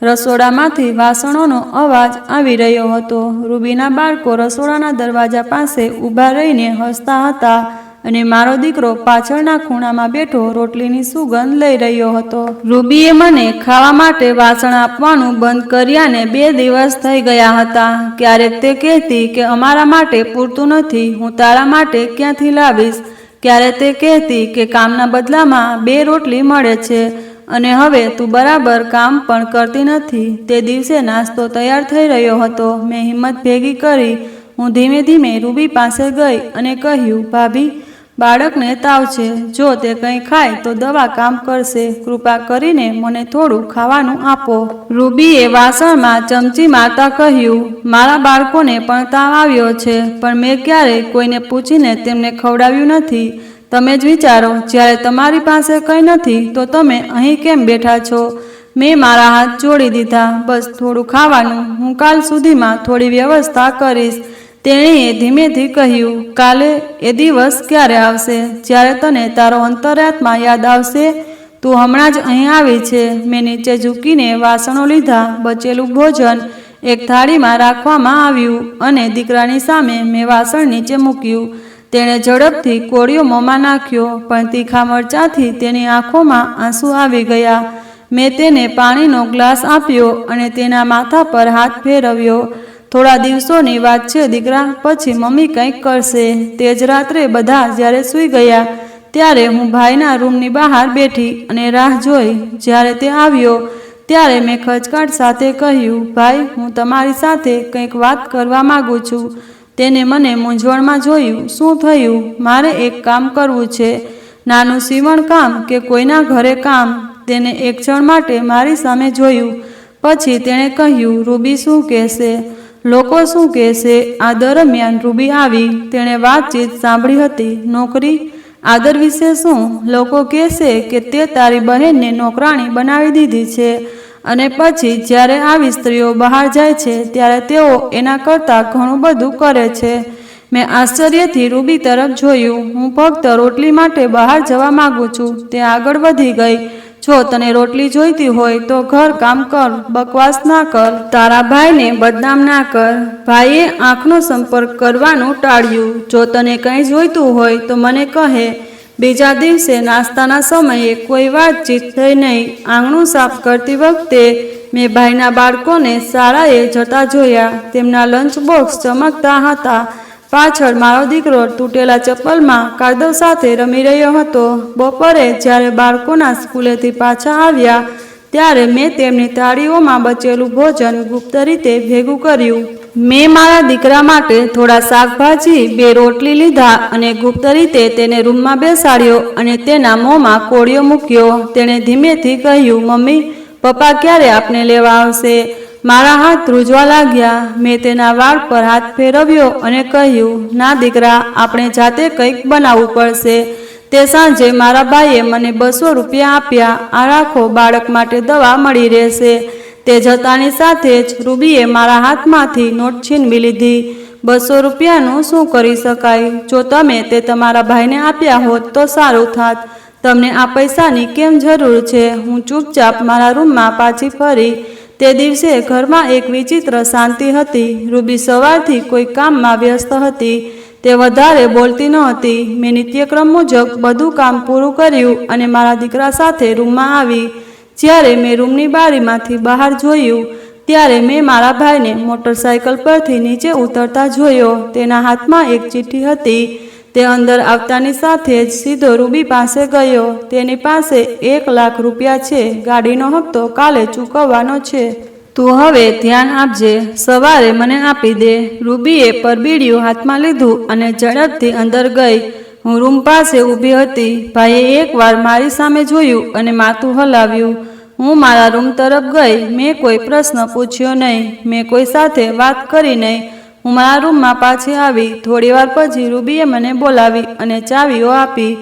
S1: રસોડામાંથી વાસણોનો અવાજ આવી રહ્યો હતો. રૂબીના બાળકો રસોડાના દરવાજા પાસે ઊભા રહીને હસતા હતા અને મારો દીકરો પાછળના ખૂણામાં બેઠો રોટલીની સુગંધ લઈ રહ્યો હતો. રૂબીએ મને ખાવા માટે વાસણ આપવાનું બંધ કર્યાને 2 દિવસ થઈ ગયા હતા. ક્યારેક તે કહેતી કે અમારા માટે પૂરતું નથી, હું તારા માટે ક્યાંથી લાવીશ. ક્યારેક તે કહેતી કે કામના બદલામાં 2 રોટલી મળે છે અને હવે તું બરાબર કામ પણ કરતી નથી. તે દિવસે નાસ્તો તૈયાર થઈ રહ્યો હતો. મેં હિંમત ભેગી કરી. હું ધીમે ધીમે રૂબી પાસે ગઈ અને કહ્યું, ભાભી, બાળકને તાવ છે. જો તે કંઈ ખાય તો દવા કામ કરશે. કૃપા કરીને મને થોડું ખાવાનું આપો. રૂબીએ વાસણમાં ચમચી મારતા કહ્યું, મારા બાળકોને પણ તાવ આવ્યો છે, પણ મેં ક્યારેય કોઈને પૂછીને તેમને ખવડાવ્યું નથી. તમે જ વિચારો, જ્યારે તમારી પાસે કંઈ નથી તો તમે અહીં કેમ બેઠા છો? મેં મારા હાથ જોડી દીધા. બસ થોડું ખાવાનું, હું કાલ સુધીમાં થોડી વ્યવસ્થા કરીશ. તેણીએ ધીમેથી કહ્યું, કાલે? એ દિવસ ક્યારે આવશે જ્યારે તને તારો અંતરાત્મા યાદ આવશે? તું હમણાં જ અહીં આવી છે. મેં નીચે ઝૂકીને વાસણો લીધા. બચેલું ભોજન એક થાળીમાં રાખવામાં આવ્યું અને દીકરાની સામે મેં વાસણ નીચે મૂક્યું. તેણે ઝડપથી કોળિયો મોંમાં નાખ્યો, પણ તીખા મરચાંથી તેની આંખોમાં આંસુ આવી ગયા. મેં તેને પાણીનો ગ્લાસ આપ્યો અને તેના માથા પર હાથ ફેરવ્યો. થોડા દિવસોની વાત છે દીકરા, પછી મમ્મી કંઈક કરશે. તે જ રાત્રે બધા જ્યારે સૂઈ ગયા ત્યારે હું ભાઈના રૂમની બહાર બેઠી અને રાહ જોઈ. જ્યારે તે આવ્યો ત્યારે મેં ખચકાટ સાથે કહ્યું, ભાઈ, હું તમારી સાથે કંઈક વાત કરવા માગું છું. તેને મને મૂંઝવણમાં જોયું. શું થયું? મારે એક કામ કરવું છે. નાનું સીવણ કામ કે કોઈના ઘરે કામ. તેને એક ક્ષણ માટે મારી સામે જોયું. પછી તેણે કહ્યું, રૂબી શું કહેશે? લોકો શું કહેશે? આ દરમિયાન રૂબી આવી. તેણે વાતચીત સાંભળી હતી. નોકરી, આદર વિશે શું? લોકો કહેશે કે તે તારી બહેનને નોકરાણી બનાવી દીધી છે. અને પછી જ્યારે આવી સ્ત્રીઓ બહાર જાય છે ત્યારે તેઓ એના કરતાં ઘણું બધું કરે છે. મેં આશ્ચર્યથી રૂબી તરફ જોયું. હું ફક્ત રોટલી માટે બહાર જવા માંગુ છું. તે આગળ વધી ગઈ. જો તને રોટલી જોઈતી હોય તો ઘર કામ કર, બકવાસ ના કર. તારા ભાઈને બદનામ ના કર. ભાઈએ આંખનો સંપર્ક કરવાનું ટાળ્યું. જો તને કંઈ જોઈતું હોય તો મને કહે. બીજા દિવસે નાસ્તાના સમયે કોઈ વાતચીત થઈ નહીં. આંગણું સાફ કરતી વખતે મેં ભાઈના બાળકોને શાળાએ જતા જોયા. તેમના લંચ બોક્સ ચમકતા હતા. પાછળ મારો દીકરો તૂટેલા ચપ્પલમાં કાદવ સાથે રમી રહ્યો હતો. બપોરે જ્યારે બાળકોના સ્કૂલેથી પાછા આવ્યા ત્યારે મેં તેમની થાળીઓમાં બચેલું ભોજન ગુપ્ત રીતે ભેગું કર્યું. મેં મારા દીકરા માટે થોડા શાકભાજી, 2 રોટલી લીધા અને ગુપ્ત રીતે તેને રૂમમાં બેસાડ્યો અને તેના મોંમાં કોળિયો મૂક્યો. તેણે ધીમેથી કહ્યું, મમ્મી, પપ્પા ક્યારે આપને લેવા આવશે? મારા હાથ ધ્રુજવા લાગ્યા. મેં તેના વાળ પર હાથ ફેરવ્યો અને કહ્યું, ના દીકરા, આપણે જાતે કંઈક બનાવવું પડશે. તે સાંજે મારા ભાઈએ મને 200 રૂપિયા આપ્યા. આ રાખો, બાળક માટે દવા મળી રહેશે. તે જતાની સાથે જ રૂબીએ મારા હાથમાંથી નોટ છીનવી લીધી. 200 રૂપિયાનું શું કરી શકાય? જો તમે તે તમારા ભાઈને આપ્યા હોત તો સારું થાત. તમને આ પૈસાની કેમ જરૂર છે? હું ચૂપચાપ મારા રૂમમાં પાછી ફરી. તે દિવસે ઘરમાં એક વિચિત્ર શાંતિ હતી. રૂબી સવારથી કોઈ કામમાં વ્યસ્ત હતી. તે વધારે બોલતી નહોતી. મેં નિત્યક્રમ મુજબ બધું કામ પૂરું કર્યું અને મારા દીકરા સાથે રૂમમાં આવી. જ્યારે મેં રૂમની બારીમાંથી બહાર જોયું ત્યારે મેં મારા ભાઈને મોટરસાયકલ પરથી નીચે ઉતરતા જોયો. તેના હાથમાં એક ચિઠ્ઠી હતી. તે અંદર આવતાની સાથે જ સીધો રૂબી પાસે ગયો. તેની પાસે 1 લાખ રૂપિયા છે. ગાડીનો હપ્તો કાલે ચૂકવવાનો છે. તું હવે ધ્યાન આપજે. સવારે મને આપી દે. રૂબીએ પરબીડિયું હાથમાં લીધું અને ઝડપથી અંદર ગઈ. હું રૂમ પાસે ઊભી હતી. ભાઈએ એકવાર મારી સામે જોયું અને માથું હલાવ્યું. હું મારા રૂમ તરફ ગઈ. મેં કોઈ પ્રશ્ન પૂછ્યો નહીં. મેં કોઈ સાથે વાત કરી નહીં. હું મારા રૂમમાં પાછી આવી. થોડીવાર પછી રૂબીએ મને બોલાવી અને ચાવીઓ આપી.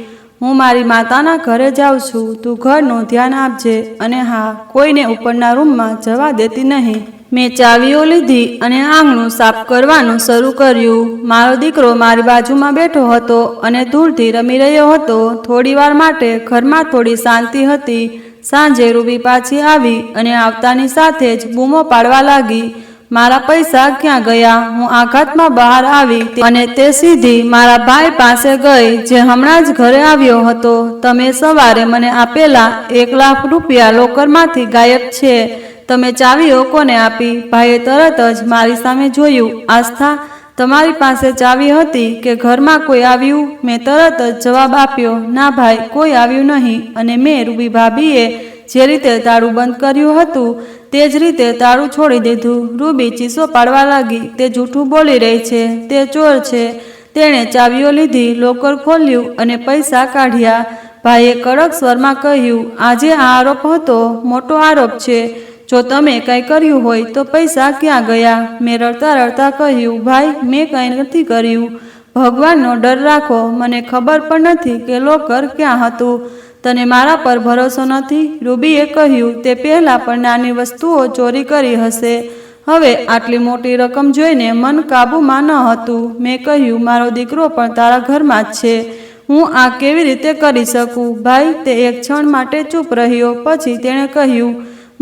S1: હું મારી માતાના ઘરે જાઉં છું. તું ઘરનું ધ્યાન આપજે અને હા, કોઈને ઉપરના રૂમમાં જવા દેતી નહીં. મેં ચાવીઓ લીધી અને આંગણું સાફ કરવાનું શરૂ કર્યું. મારો દીકરો મારી બાજુમાં બેઠો હતો અને ધૂળથી રમી રહ્યો હતો. થોડીવાર માટે ઘરમાં થોડી શાંતિ હતી. સાંજે રૂબી પાછી આવી અને આવતાની સાથે જ બૂમો પાડવા લાગી. મારા પૈસા ક્યાં ગયા? હું આઘાતમાં બહાર આવી અને તે સીધી મારા ભાઈ પાસે ગઈ, જે હમણાં જ ઘરે આવ્યો હતો. તમે સવારે મને આપેલા 1 લાખ રૂપિયા લોકરમાંથી ગાયબ છે. તમે ચાવીઓ કોને આપી? ભાઈએ તરત જ મારી સામે જોયું. આસ્થા, તમારી પાસે ચાવી હતી કે ઘરમાં કોઈ આવ્યું? મેં તરત જ જવાબ આપ્યો, ના ભાઈ, કોઈ આવ્યું નહીં. અને મેં રૂબી ભાભીએ જે રીતે તાળું બંધ કર્યું હતું તે જ રીતે તાળું છોડી દીધું. રૂબી ચીસો પાડવા લાગી. તે જૂઠું બોલી રહી છે. તે ચોર છે. તેણે ચાવીઓ લીધી, લોકર ખોલ્યું અને પૈસા કાઢ્યા. ભાઈએ કડક સ્વરમાં કહ્યું, આજે આ આરોપ હતો, મોટો આરોપ છે. જો તમે કંઈ કર્યું હોય તો પૈસા ક્યાં ગયા? મેં રડતા રડતા કહ્યું, ભાઈ, મેં કંઈ નથી કર્યું. ભગવાનનો ડર રાખો. મને ખબર પણ નથી કે લોકર ક્યાં હતું. તને મારા પર ભરોસો નથી? રૂબીએ કહ્યું, તે પહેલાં પણ નાની વસ્તુઓ ચોરી કરી હશે. હવે આટલી મોટી રકમ જોઈને મન કાબૂમાં ન હતું. મેં કહ્યું, મારો દીકરો પણ તારા ઘરમાં જ છે. હું આ કેવી રીતે કરી શકું? ભાઈ, તે એક ક્ષણ માટે ચૂપ રહ્યો. પછી તેણે કહ્યું,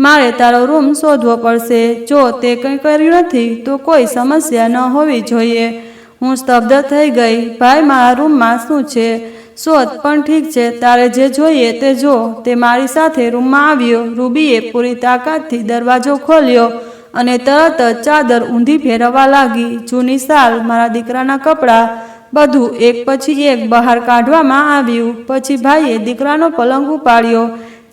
S1: મારે તારો રૂમ શોધવો પડશે. જો તે કંઈ કર્યું નથી તો કોઈ સમસ્યા ન હોવી જોઈએ. હું સ્તબ્ધ થઈ ગઈ. ભાઈ, મારા રૂમમાં શું છે? શોધ, પણ ઠીક છે, તારે જે જોઈએ તે જો. તે મારી સાથે રૂમમાં આવ્યો. રૂબીએ પૂરી તાકાતથી દરવાજો ખોલ્યો અને તરત જ ચાદર ઊંધી ફેરવવા લાગી. જૂની શાલ, મારા દીકરાના કપડાં, બધું એક પછી એક બહાર કાઢવામાં આવ્યું. પછી ભાઈએ દીકરાનો પલંગ ઉપાડ્યો,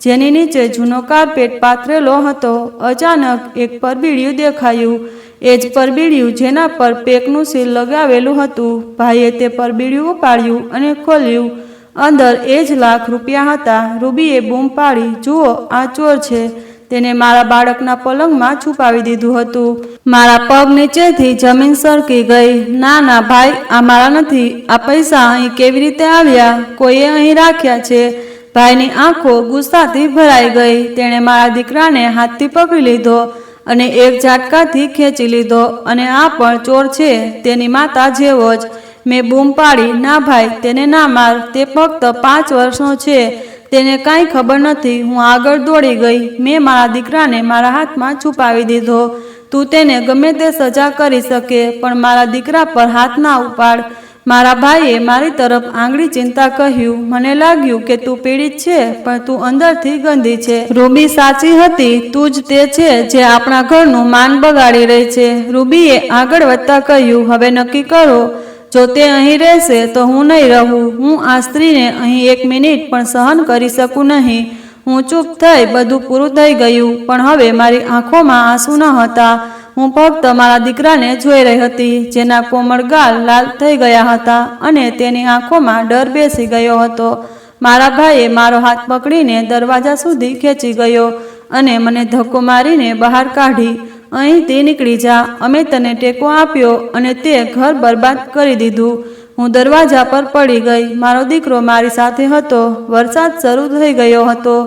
S1: જેની નીચે જૂનો કાર્પેટ પાથરેલો હતો. અચાનક એક પરબીડિયું દેખાયું. એ જ પરબીડિયું જેના પર પેકનું સીલ લગાવેલું હતું. ભાઈએ તે પરબીડિયું ઉપાડ્યું અને ખોલ્યું. અંદર એ જ લાખ રૂપિયા હતા. રૂબીએ બૂમ પાડી, જુઓ, આ ચોર છે. તેને મારા બાળકના પલંગમાં છુપાવી દીધું હતું. મારા પગ નીચેથી જમીન સરકી ગઈ. ના ના ભાઈ, આ મારા નથી. આ પૈસા અહીં કેવી રીતે આવ્યા? કોઈએ અહીં રાખ્યા છે. ભાઈની આંખો ગુસ્સાથી ભરાઈ ગઈ. તેણે મારા દીકરાને હાથથી પકડી લીધો અને એક ઝાટકાથી ખેંચી લીધો. અને આ પણ ચોર છે, તેની માતા જેવો જ. મેં બૂમ પાડી, ના ભાઈ, તેને ના માર. તે ફક્ત 5 વર્ષનો છે. તેને કાંઈ ખબર નથી. હું આગળ દોડી ગઈ. મેં મારા દીકરાને મારા હાથમાં છુપાવી દીધો. તું તેને ગમે તે સજા કરી શકે, પણ મારા દીકરા પર હાથ ના ઉપાડ. મારા ભાઈએ મારી તરફ આંગળી ચીંધતા કહ્યું, મને લાગ્યું કે તું પીડિત છે, પણ તું અંદરથી ગંદી છે. રૂબી સાચી હતી. તું જ તે છે જે આપણા ઘરનું માન બગાડી રહી છે. રૂબીએ આગળ વધતા કહ્યું, હવે નક્કી કરો. જો તે અહીં રહેશે તો હું નહીં રહું. હું આ સ્ત્રીને અહીં 1 મિનિટ પણ સહન કરી શકું નહીં. હું ચૂપ થઈ. બધું પૂરું થઈ ગયું, પણ હવે મારી આંખોમાં આંસુ ન હતા. હું ફક્ત મારા દીકરાને જોઈ રહી હતી, જેના કોમળ ગાલ લાલ થઈ ગયા હતા અને તેની આંખોમાં ડર બેસી ગયો હતો. મારા ભાઈએ મારો હાથ પકડીને દરવાજા સુધી ખેંચી ગયો અને મને ધક્કો મારીને બહાર કાઢી. અહીંથી નીકળી જા. અમે તને ટેકો આપ્યો અને તે ઘર બરબાદ કરી દીધું. હું દરવાજા પર પડી ગઈ. મારો દીકરો મારી સાથે હતો. વરસાદ શરૂ થઈ ગયો હતો.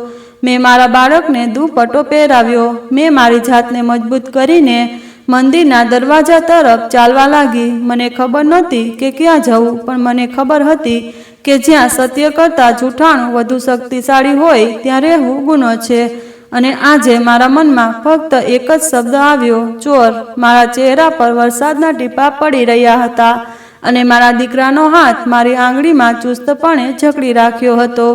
S1: મેં મારા બાળકને દુપટ્ટો પહેરાવ્યો. મેં મારી જાતને મજબૂત કરીને મંદિરના દરવાજા તરફ ચાલવા લાગી. મને ખબર નહોતી કે ક્યાં જવું, પણ મને ખબર હતી કે જ્યાં સત્ય કરતાં જૂઠાણું વધુ શક્તિશાળી હોય ત્યાં રહેવું ગુનો છે. અને આજે મારા મનમાં ફક્ત એક જ શબ્દ આવ્યો, ચોર. મારા ચહેરા પર વરસાદના ટીપાં પડી રહ્યા હતા અને મારા દીકરાનો હાથ મારી આંગળીમાં ચુસ્તપણે જકડી રાખ્યો હતો.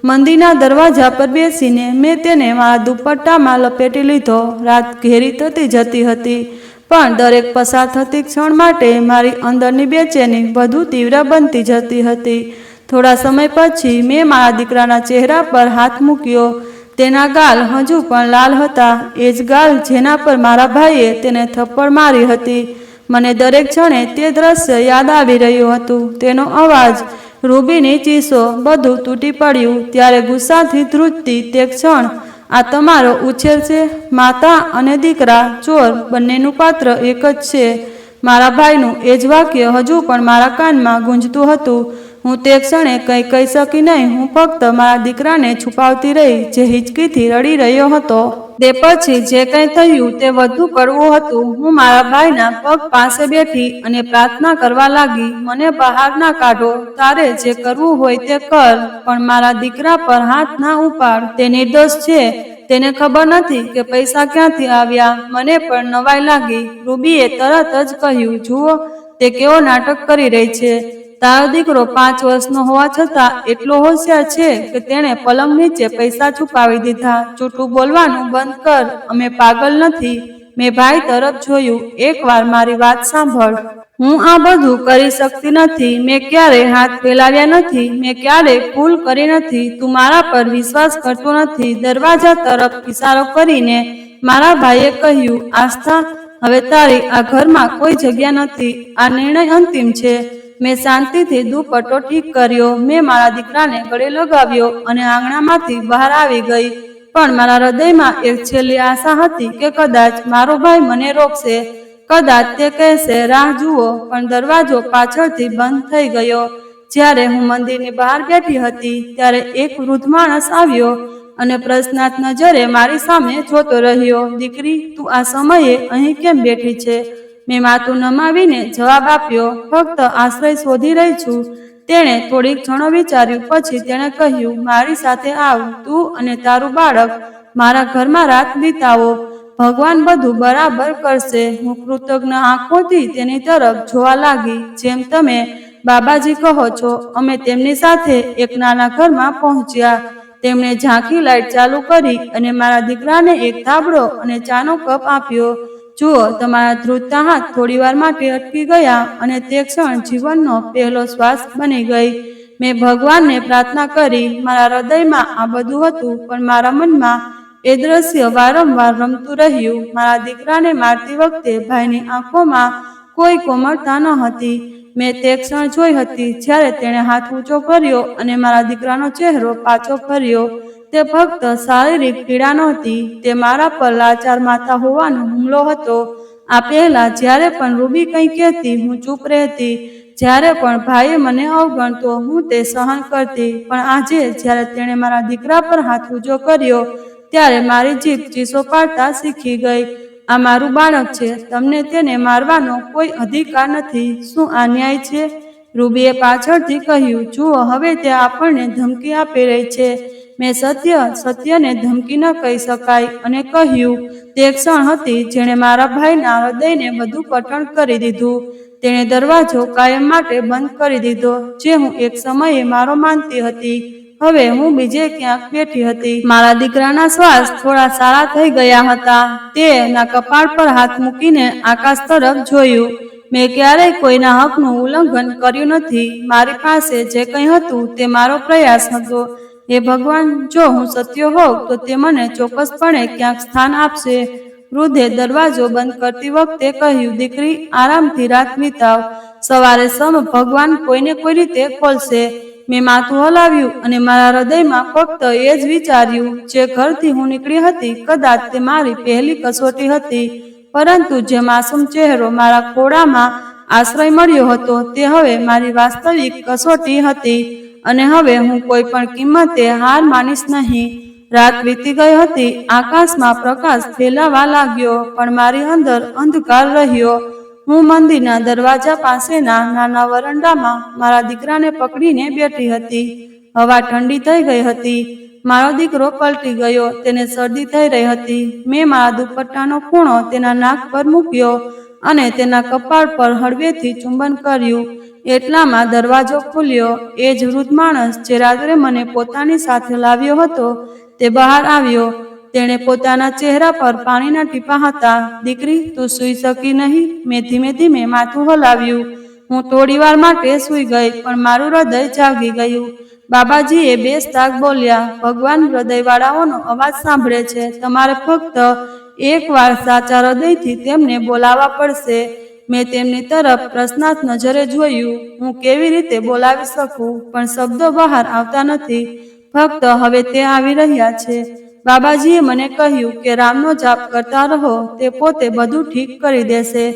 S1: મંદિરના દરવાજા પર બેસીને મેં તેને મારા દુપટ્ટામાં લપેટી લીધો. રાત ઘેરી થતી જતી હતી, પણ દરેક પસાર થતી ક્ષણ માટે મારી અંદરની બેચેની વધુ તીવ્ર બનતી જતી હતી. થોડા સમય પછી મેં મારા દીકરાના ચહેરા પર હાથ મૂક્યો. તેના ગાલ હજુ પણ લાલ હતા, એ જ ગાલ જેના પર મારા ભાઈએ તેને થપ્પડ મારી હતી. મને દરેક ક્ષણે તે દ્રશ્ય યાદ આવી રહ્યું હતું. તેનો અવાજ, રૂબીની ચીસો, બધું તૂટી પડ્યું. ત્યારે ગુસ્સાથી ધ્રુજતી તે ક્ષણ, આ તમારો ઉછેર છે? માતા અને દીકરા, ચોર, બંનેનું પાત્ર એક જ છે. મારા ભાઈનું એ જ વાક્ય હજુ પણ મારા કાનમાં ગુંજતું હતું. હું તે ક્ષણે કંઈ કહી શકી નહીં. હું ફક્ત મારા દીકરાને છુપાવતી રહી, જે હિચકીથી રડી રહ્યો હતો. તે પછી જે કંઈ થયું તે વધુ કડવું હતું. હું મારા ભાઈના પગ પાસે બેઠી અને પ્રાર્થના કરવા લાગી, મને બહાર ના કાઢો. તારે જે કરવું હોય તે કર, પણ મારા દીકરા પર હાથ ના ઉપાડ. તે નિર્દોષ છે. તેને ખબર નથી કે પૈસા ક્યાંથી આવ્યા. મને પણ નવાઈ લાગી. રૂબીએ તરત જ કહ્યું, જુઓ, તે કેવો નાટક કરી રહી છે. તારો દીકરો 5 વર્ષનો હોવા છતાં એટલો હોશિયાર છે કે તેણે પલંગ નીચે પૈસા છુપાવી દીધા. જૂઠું બોલવાનું બંધ કર. અમે પાગલ નથી. મેં ભાઈ તરફ જોયું. એકવાર મારી વાત સાંભળ. હું આ બધું કરી શકતી નથી. મેં ક્યારેય હાથ ફેલાવ્યા નથી. મેં ક્યારેય ભૂલ કરી નથી. તું મારા પર વિશ્વાસ કરતો નથી. દરવાજા તરફ ઇશારો કરીને મારા ભાઈએ કહ્યું, આસ્થા, હવે તારી આ ઘરમાં કોઈ જગ્યા નથી. આ નિર્ણય અંતિમ છે. મેં શાંતિથી દુપટ્ટો ઠીક કર્યો. મેં મારા દીકરાને ગળે લગાવ્યો અને આંગણામાંથી બહાર આવી ગઈ. પણ મારા હૃદયમાં એક છેલ્લી આશા હતી કે કદાચ મારો ભાઈ મને રોકશે. કદાચ તે કહેશે, રાહ જુઓ. પણ દરવાજો પાછળથી બંધ થઈ ગયો. જ્યારે હું મંદિરની બહાર બેઠી હતી ત્યારે એક વૃદ્ધ માણસ આવ્યો અને પ્રશ્નાર્થ નજરે મારી સામે જોતો રહ્યો. દીકરી, તું આ સમયે અહીં કેમ બેઠી છે? મેં માથું નમાવીને જવાબ આપ્યો, ફક્ત આશ્રય શોધી રહી છું. તેણે થોડીક ક્ષણો વિચાર્યું. પછી તેણે કહ્યું, મારી સાથે આવ. તું અને તારું બાળક મારા ઘરમાં રાત વિતાવો. ભગવાન બધું બરાબર કરશે. હું કૃતજ્ઞ આંખોથી તેની તરફ જોવા લાગી. જેમ તમે બાબાજી કહો છો. અમે તેમની સાથે એક નાના ઘરમાં પહોંચ્યા. તેમણે ઝાંખી લાઇટ ચાલુ કરી અને મારા દીકરાને એક ધાબળો અને ચાનો કપ આપ્યો. જુઓ, તમારા ધ્રુજતા હાથ થોડીવાર માટે અટકી ગયા અને તે ક્ષણ જીવનનો પહેલો શ્વાસ બની ગઈ. મેં ભગવાનને પ્રાર્થના કરી. મારા હૃદયમાં આ બધું હતું, પણ મારા મનમાં એ દ્રશ્ય વારંવાર રમતું રહ્યું. મારા દીકરાને મારતી વખતે ભાઈની આંખોમાં કોઈ કોમળતા ન હતી. મેં તે ક્ષણ જોઈ હતી જ્યારે તેણે હાથ ઊંચો કર્યો અને મારા દીકરાનો ચહેરો પાછો ફર્યો. તે ફક્ત શારીરિક પીડા નહોતી, તે મારા પર લાચાર માતા હોવાનો હુમલો હતો. આ પહેલા જ્યારે પણ રૂબી કંઈ કહેતી, હું ચૂપ રહેતી. જ્યારે પણ ભાઈએ મને અવગણતો, હું તે સહન કરતી. પણ આજે જ્યારે તેણે મારા દીકરા પર હાથ ઊંચો કર્યો, ત્યારે મારી જીભ ચીસો પાડતા શીખી ગઈ. આ મારું બાળક છે. તમને તેને મારવાનો કોઈ અધિકાર નથી. શું આ ન્યાય છે? રૂબીએ પાછળથી કહ્યું, જુઓ, હવે તે આપણને ધમકી આપી રહી છે. મેં સત્યને ધમકી ન કહી શકાય અને કહ્યું. તે ક્ષણ હતી જેણે મારા ભાઈના હૃદયને વધુ કઠણ કરી દીધું. તેણે દરવાજો કાયમ માટે બંધ કરી દીધો. જે હું એક સમયે મારો માનતી હતી, હવે હું બીજે ક્યાંક બેઠી હતી. મારા દીકરાના શ્વાસ થોડા સારા થઈ ગયા હતા. તેના કપાળ પર હાથ મૂકીને આકાશ તરફ જોયું. મેં ક્યારેય કોઈના હકનું ઉલ્લંઘન કર્યું નથી. મારી પાસે જે કંઈ હતું તે મારો પ્રયાસ હતો. હે ભગવાન, જો હું સત્ય હોઉં તો તે મને ચોક્કસપણે ક્યાંક સ્થાન આપશે. વૃદ્ધે દરવાજો બંધ કરતી વખતે કહ્યું, દીકરી, આરામથી રાત વિતાવ. સવારે ભગવાન કોઈને કોઈ રીતે ખોલશે. મેં માથું હલાવ્યું અને મારા હૃદયમાં ફક્ત એ જ વિચાર્યું. જે ઘરથી હું નીકળી હતી, કદાચ તે મારી પહેલી કસોટી હતી, પરંતુ જે માસૂમ ચહેરો મારા ખોળામાં આશ્રય મળ્યો હતો, તે હવે મારી વાસ્તવિક કસોટી હતી. અને હવે હું કોઈ પણ કિંમતે હાર માનીશ નહીં. રાત વીતી ગઈ હતી. આકાશમાં પ્રકાશ ફેલાવા લાગ્યો, પણ મારી અંદર અંધકાર રહ્યો. હું મંદિરના દરવાજા પાસેના નાના વરંડામાં મારા દીકરાને પકડીને બેઠી હતી. હવા ઠંડી થઈ ગઈ હતી. મારો દીકરો પલટી ગયો. તેને શરદી થઈ રહી હતી. મેં મારા દુપટ્ટાનો ખૂણો તેના નાક પર મૂક્યો અને તેના કપાળ પર હળવેથી ચુંબન કર્યું. એટલામાં દરવાજો ખુલ્યો. એ જ વૃદ્ધ માણસ જે રાત્રે મને પોતાની સાથે લાવ્યો હતો તે બહાર આવ્યો. તેણે પોતાના ચહેરા પર પાણીના ટીપાં હતા. દીકરી, તું સૂઈ શકી નહીં? મેં ધીમે ધીમે માથું હલાવ્યું. હું થોડીવાર માટે સૂઈ ગઈ, પણ મારું હૃદય જાગી ગયું. બાબાજીએ બેસતા બોલ્યા, ભગવાન હૃદયવાળાઓનો અવાજ સાંભળે છે. તમારે ફક્ત એકવાર સાચા હૃદયથી તેમને બોલાવવા પડશે. મેં તેમની તરફ પ્રશ્નાર્થ નજરે જોયું. હું કેવી રીતે બોલાવી શકું, પણ શબ્દો બહાર આવતા નથી. ફક્ત હવે તે આવી રહ્યા છે. બાબાજીએ મને કહ્યું કે રામનો જાપ કરતા રહો, તે પોતે બધું ઠીક કરી દેશે.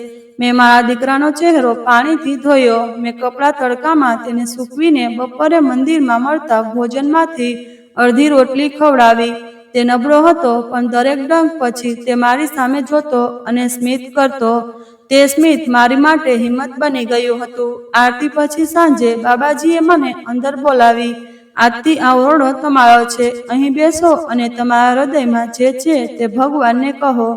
S1: મેં મારા દીકરાનો ચહેરો પાણીથી ધોયો. મેં કપડાં તડકામાં તેને સૂકવીને બપોરે મંદિરમાં મળતા ભોજનમાંથી અડધી રોટલી ખવડાવી. તે નબળો હતો, પણ દરેક ડંખ પછી તે મારી સામે જોતો અને સ્મિત કરતો. તે સ્મિત મારી માટે હિંમત બની ગયું હતું. આરતી પછી સાંજે બાબાજીએ મને અંદર બોલાવી. આજથી આ ઓરડો તમારો છે. અહીં બેસો અને તમારા હૃદયમાં જે છે તે ભગવાનને કહો.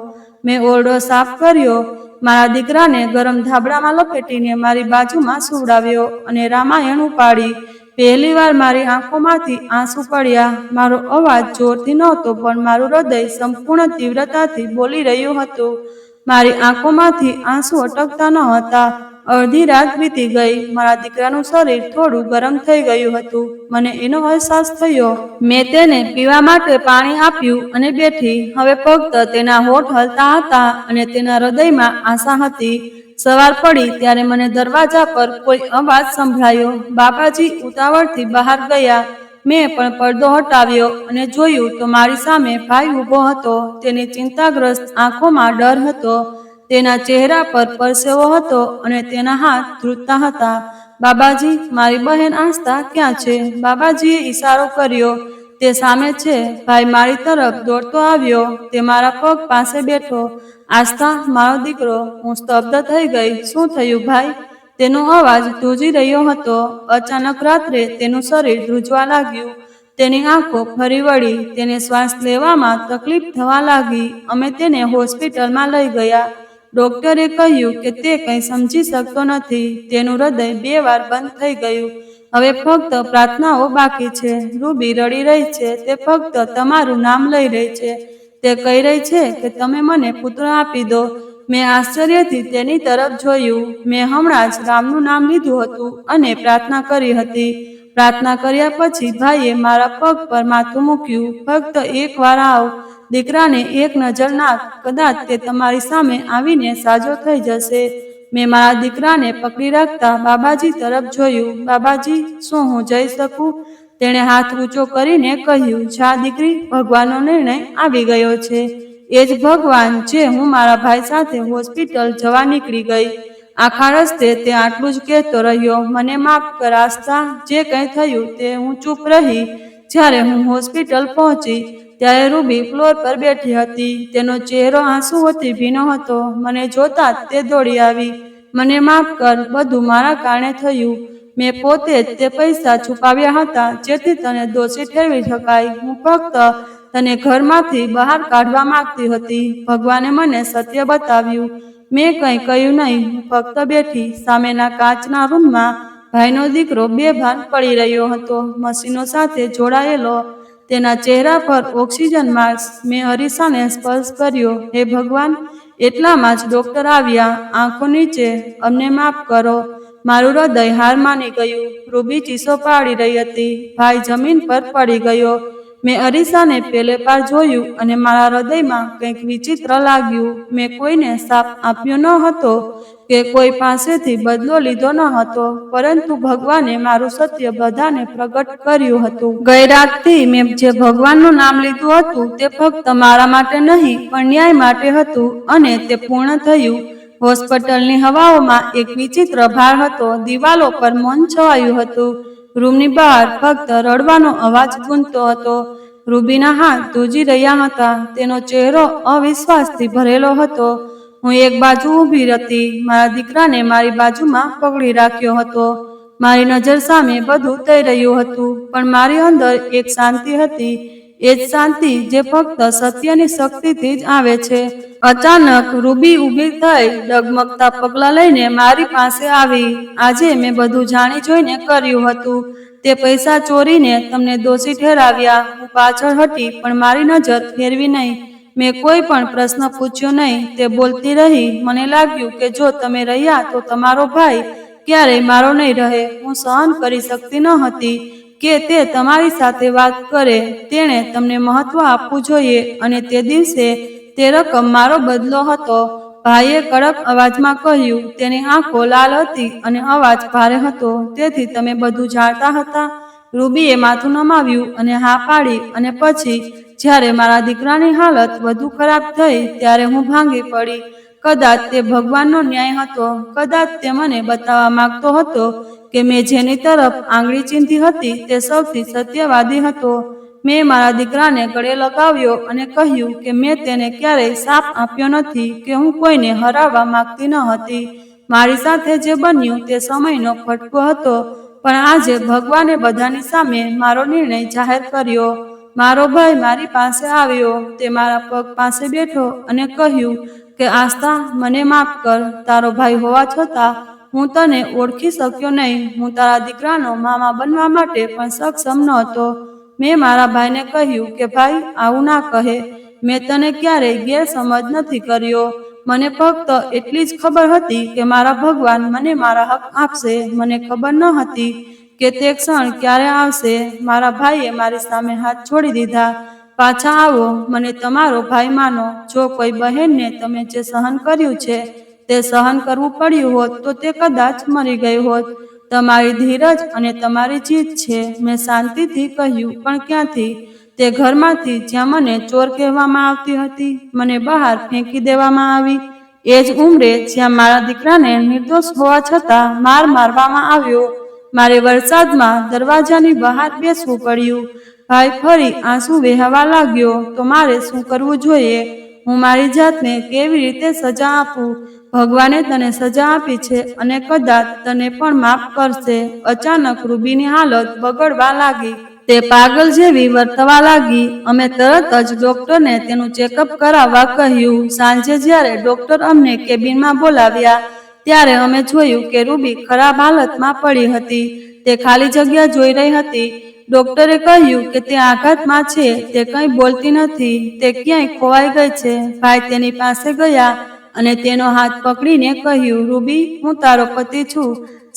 S1: મેં ઓરડો સાફ કર્યો. મારા દીકરાને ગરમ ધાબળામાં લપેટીને મારી બાજુમાં સુવડાવ્યો અને રામાયણ ઉપાડી. પહેલી વાર મારી આંખોમાંથી આંસુ પડ્યા. મારો અવાજ જોરથી નહોતો, પણ મારું હૃદય સંપૂર્ણ તીવ્રતાથી બોલી રહ્યું હતું. મારી આંખોમાંથી આંસુ અટકતા ન હતા. અડધી રાત વીતી ગઈ. મારા દીકરાનું શરીર થોડું ગરમ થઈ ગયું હતું. મને એનો અહેસાસ થયો. મેં તેને પીવા માટે પાણી આપ્યું અને બેઠી. હવે ફક્ત તેના હોઠ હલતા હતા અને તેના હૃદયમાં આશા હતી. સવાર પડી ત્યારે મને દરવાજા પર કોઈ અવાજ સંભળાયો. બાબાજી ઉતાવળથી બહાર ગયા. મેં પણ પડદો હટાવ્યો અને જોયું તો મારી સામે ભાઈ ઊભો હતો. તેની ચિંતાગ્રસ્ત આંખોમાં ડર હતો. તેના ચહેરા પર પરસેવો હતો અને તેના હાથ ધ્રુજતા હતા. બાબાજી, મારી બહેન આસ્થા ક્યાં છે? બાબાજીએ ઈશારો કર્યો. તે સામે છે. ભાઈ મારી તરફ દોડતો આવ્યો. તે મારા પગ પાસે બેઠો. આસ્થા, મારો દીકરો. હું સ્તબ્ધ થઈ ગઈ. શું થયું ભાઈ? તેનો અવાજ ધ્રુજી રહ્યો હતો. અચાનક રાત્રે તેનું શરીર ધ્રુજવા લાગ્યું. તેની આંખો ફરી વળી. તેને શ્વાસ લેવામાં તકલીફ થવા લાગી. અમે તેને હોસ્પિટલમાં લઈ ગયા. ડોક્ટરે કહ્યું કે તે કંઈ સમજી શકતો નથી. તેનું હૃદય 2 વાર બંધ થઈ ગયું. હવે ફક્ત પ્રાર્થનાઓ બાકી છે. રૂબી રડી રહી છે. તે ફક્ત તમારું નામ લઈ રહી છે. તે કહી રહી છે કે તમે મને પુત્ર આપી દો. મેં આશ્ચર્યથી તેની તરફ જોયું. મેં હમણાં જ રામનું નામ લીધું હતું અને પ્રાર્થના કરી હતી. પ્રાર્થના કર્યા પછી ભાઈએ મારા પગ પર માથું મૂક્યું. ફક્ત એક વાર આવ. દીકરાને એક નજર નાખ. કદાચ તે તમારી સામે આવીને સાજો થઈ જશે. મેં મારા દીકરાને પકડી રાખતા બાબાજી તરફ જોયું. બાબાજી, શું હું જઈ શકું? તેણે હાથ ઊંચો કરીને કહ્યું, જા દીકરી, ભગવાનનો નિર્ણય આવી ગયો છે. એ જ ભગવાન જે હું મારા ભાઈ સાથે હોસ્પિટલ જવા નીકળી ગઈ. આખા રસ્તે તે આટલું જ કહેતો રહ્યો, મને માફ કર આસ્થા, જે કંઈ થયું તે હું ચૂપ રહી. જ્યારે હું હોસ્પિટલ પહોંચી ત્યારે રૂબી ફ્લોર પર બેઠી હતી. તેનો ચહેરો આંસુઓથી ભીનો હતો. મને જોતા જ તે દોડી આવી. મને માફ કર, બધું મારા કારણે થયું. મેં પોતે જ તે પૈસા છુપાવ્યા હતા જેથી તને દોષી ઠેરવી શકાય. હું ફક્ત તને ઘરમાંથી બહાર કાઢવા માંગતી હતી. ભગવાને મને સત્ય બતાવ્યું. મેં કંઈ કહ્યું નહીં. હું ફક્ત બેઠી. સામેના કાચના રૂમમાં ભાઈનો દીકરો બેભાન પડી રહ્યો હતો, મશીનો સાથે જોડાયેલો. તેના ચહેરા પર ઓક્સિજન માસ્ક. મેં અરીસાને સ્પર્શ કર્યો. હે ભગવાન! એટલામાં જ ડોક્ટર આવ્યા. આંખો નીચે. અમને માફ કરો. મારું હૃદય હાર માની ગયું. રૂબી ચીસો પાડી રહી હતી. ભાઈ જમીન પર પડી ગયો. મેં અરીસાને પેલે પાર જોયું અને મારા હૃદયમાં કંઈક વિચિત્ર લાગ્યું. મેં કોઈને શાપ આપ્યો ન હતો કે કોઈ પાસેથી બદલો લીધો ન હતો, પરંતુ ભગવાને મારું સત્ય બધાને પ્રગટ કર્યું હતું. ગઈ રાતથી મેં જે ભગવાનનું નામ લીધું હતું તે ફક્ત મારા માટે નહીં પણ ન્યાય માટે હતું, અને તે પૂર્ણ થયું. હોસ્પિટલની હવાઓમાં એક વિચિત્ર ભાર હતો. દિવાલો પર મૌન છવાયું હતું. રૂમની બહાર ફક્ત રડવાનો અવાજ ગૂંજતો હતો. રૂબીના હાથ ધ્રુજી રહ્યા હતા. તેનો ચહેરો અવિશ્વાસથી ભરેલો હતો. હું એક બાજુ ઊભી હતી. મારા દીકરાને મારી બાજુમાં પકડી રાખ્યો હતો. મારી નજર સામે બધું થઈ રહ્યું હતું, પણ મારી અંદર એક શાંતિ હતી. એ જ શાંતિ જે ફક્ત સત્યની શક્તિથી જ આવે છે. અચાનક રૂબી ઊભી થઈ ડગમગતા પગલાં લઈને મારી પાસે આવી. આજે મેં બધું જાણી જોઈને કર્યું હતું. તે પૈસા ચોરીને તમને દોષી ઠેરાવ્યા. હું પાછળ હટી પણ મારી નજર ફેરવી નહીં. મેં કોઈ પણ પ્રશ્ન પૂછ્યો નહીં. તે બોલતી રહી. મને લાગ્યું કે જો તમે રહ્યા તો તમારો ભાઈ ક્યારેય મારો નહીં રહે. હું સહન કરી શકતી ન હતી કે તે તમારી સાથે વાત કરે. તેણે તમને મહત્વ આપવું જોઈએ અને તે દિવસે તે રકમ મારો બદલો હતો. ભાઈએ કડક અવાજમાં કહ્યું. તેની આંખો લાલ હતી અને અવાજ ભારે હતો. તેથી તમે બધું જાણતા હતા? રૂબીએ માથું નમાવ્યું અને હા પાડી. અને પછી જ્યારે મારા દીકરાની હાલત વધુ ખરાબ થઈ ત્યારે હું ભાંગી પડી. કદાચ તે ભગવાનનો ન્યાય હતો. કદાચ તે મને બતાવવા માંગતો હતો કે મેં જેની તરફ આંગળી ચીંધી હતી તે સૌથી સત્યવાદી હતો. મેં મારા દીકરાને ગળે લગાવ્યો અને કહ્યું કે મેં તેને ક્યારેય શાપ આપ્યો નથી કે હું કોઈને હરાવવા માંગતી ન હતી. મારી સાથે જે બન્યું તે સમયનો ફટકો હતો, પણ આજે ભગવાને બધાની સામે મારો નિર્ણય જાહેર કર્યો. મારો ભાઈ મારી પાસે આવ્યો. તે મારા પગ પાસે બેઠો અને કહ્યું કે આસ્થા, મને માફ કર. તારો ભાઈ હોવા છતાં હું તને ઓળખી શક્યો નહીં. હું તારા દીકરાનો મામા બનવા માટે પણ સક્ષમ નહોતો. મેં મારા ભાઈને કહ્યું કે ભાઈ, આવું ના કહે. મેં તને ક્યારેય ગેરસમજ નથી કર્યો. મને ફક્ત એટલી જ ખબર હતી કે મારા ભગવાન મને મારા હક આપશે. મને ખબર ન હતી કે તે ક્ષણ ક્યારે આવશે. મારા ભાઈએ મારી સામે હાથ છોડી દીધા. પાછા આવો. મને તમારો ભાઈ માનો. જો કોઈ બહેનને તમે જે સહન કર્યું છે તે સહન કરવું પડ્યું હોત તો તે કદાચ મરી ગઈ હોત. તમારી ધીરજ અને તમારી જીત છે. મેં શાંતિથી કહ્યું, પણ ક્યાંથી? તે ઘરમાંથી જ્યાં મને ચોર કહેવામાં આવતી હતી, મને બહાર ફેંકી દેવામાં આવી. એ જ ઉંમરે જ્યાં મારા દીકરાને નિર્દોષ હોવા છતાં મારવામાં આવ્યો. મારે વરસાદમાં દરવાજાની બહાર બેસવું પડ્યું. ભાઈ ફરી આંસુ વહેવા લાગ્યો. તો મારે શું કરવું જોઈએ? હું મારી જાતને કેવી રીતે સજા આપું? ભગવાને તને સજા આપી છે અને કદાચ તને પણ માફ કરશે. અચાનક રૂબીની હાલત બગડવા લાગી. તે પાગલ જેવી વર્તવા લાગી. અમે તરત જ ડોક્ટરને તેનું ચેકઅપ કરાવવા કહ્યું. સાંજે જ્યારે ડોક્ટર અમને કેબિનમાં બોલાવ્યા ત્યારે અમે જોયું કે રૂબી ખરાબ હાલતમાં પડી હતી. તે ખાલી જગ્યા જોઈ રહી હતી. ડોક્ટરે કહ્યું કે તે આઘાતમાં છે. તે કંઈ બોલતી નથી. તે ક્યાંય ખોવાઈ ગઈ છે. ભાઈ તેની પાસે ગયા અને તેનો હાથ પકડીને કહ્યું, રૂબી, હું તારો પતિ છું.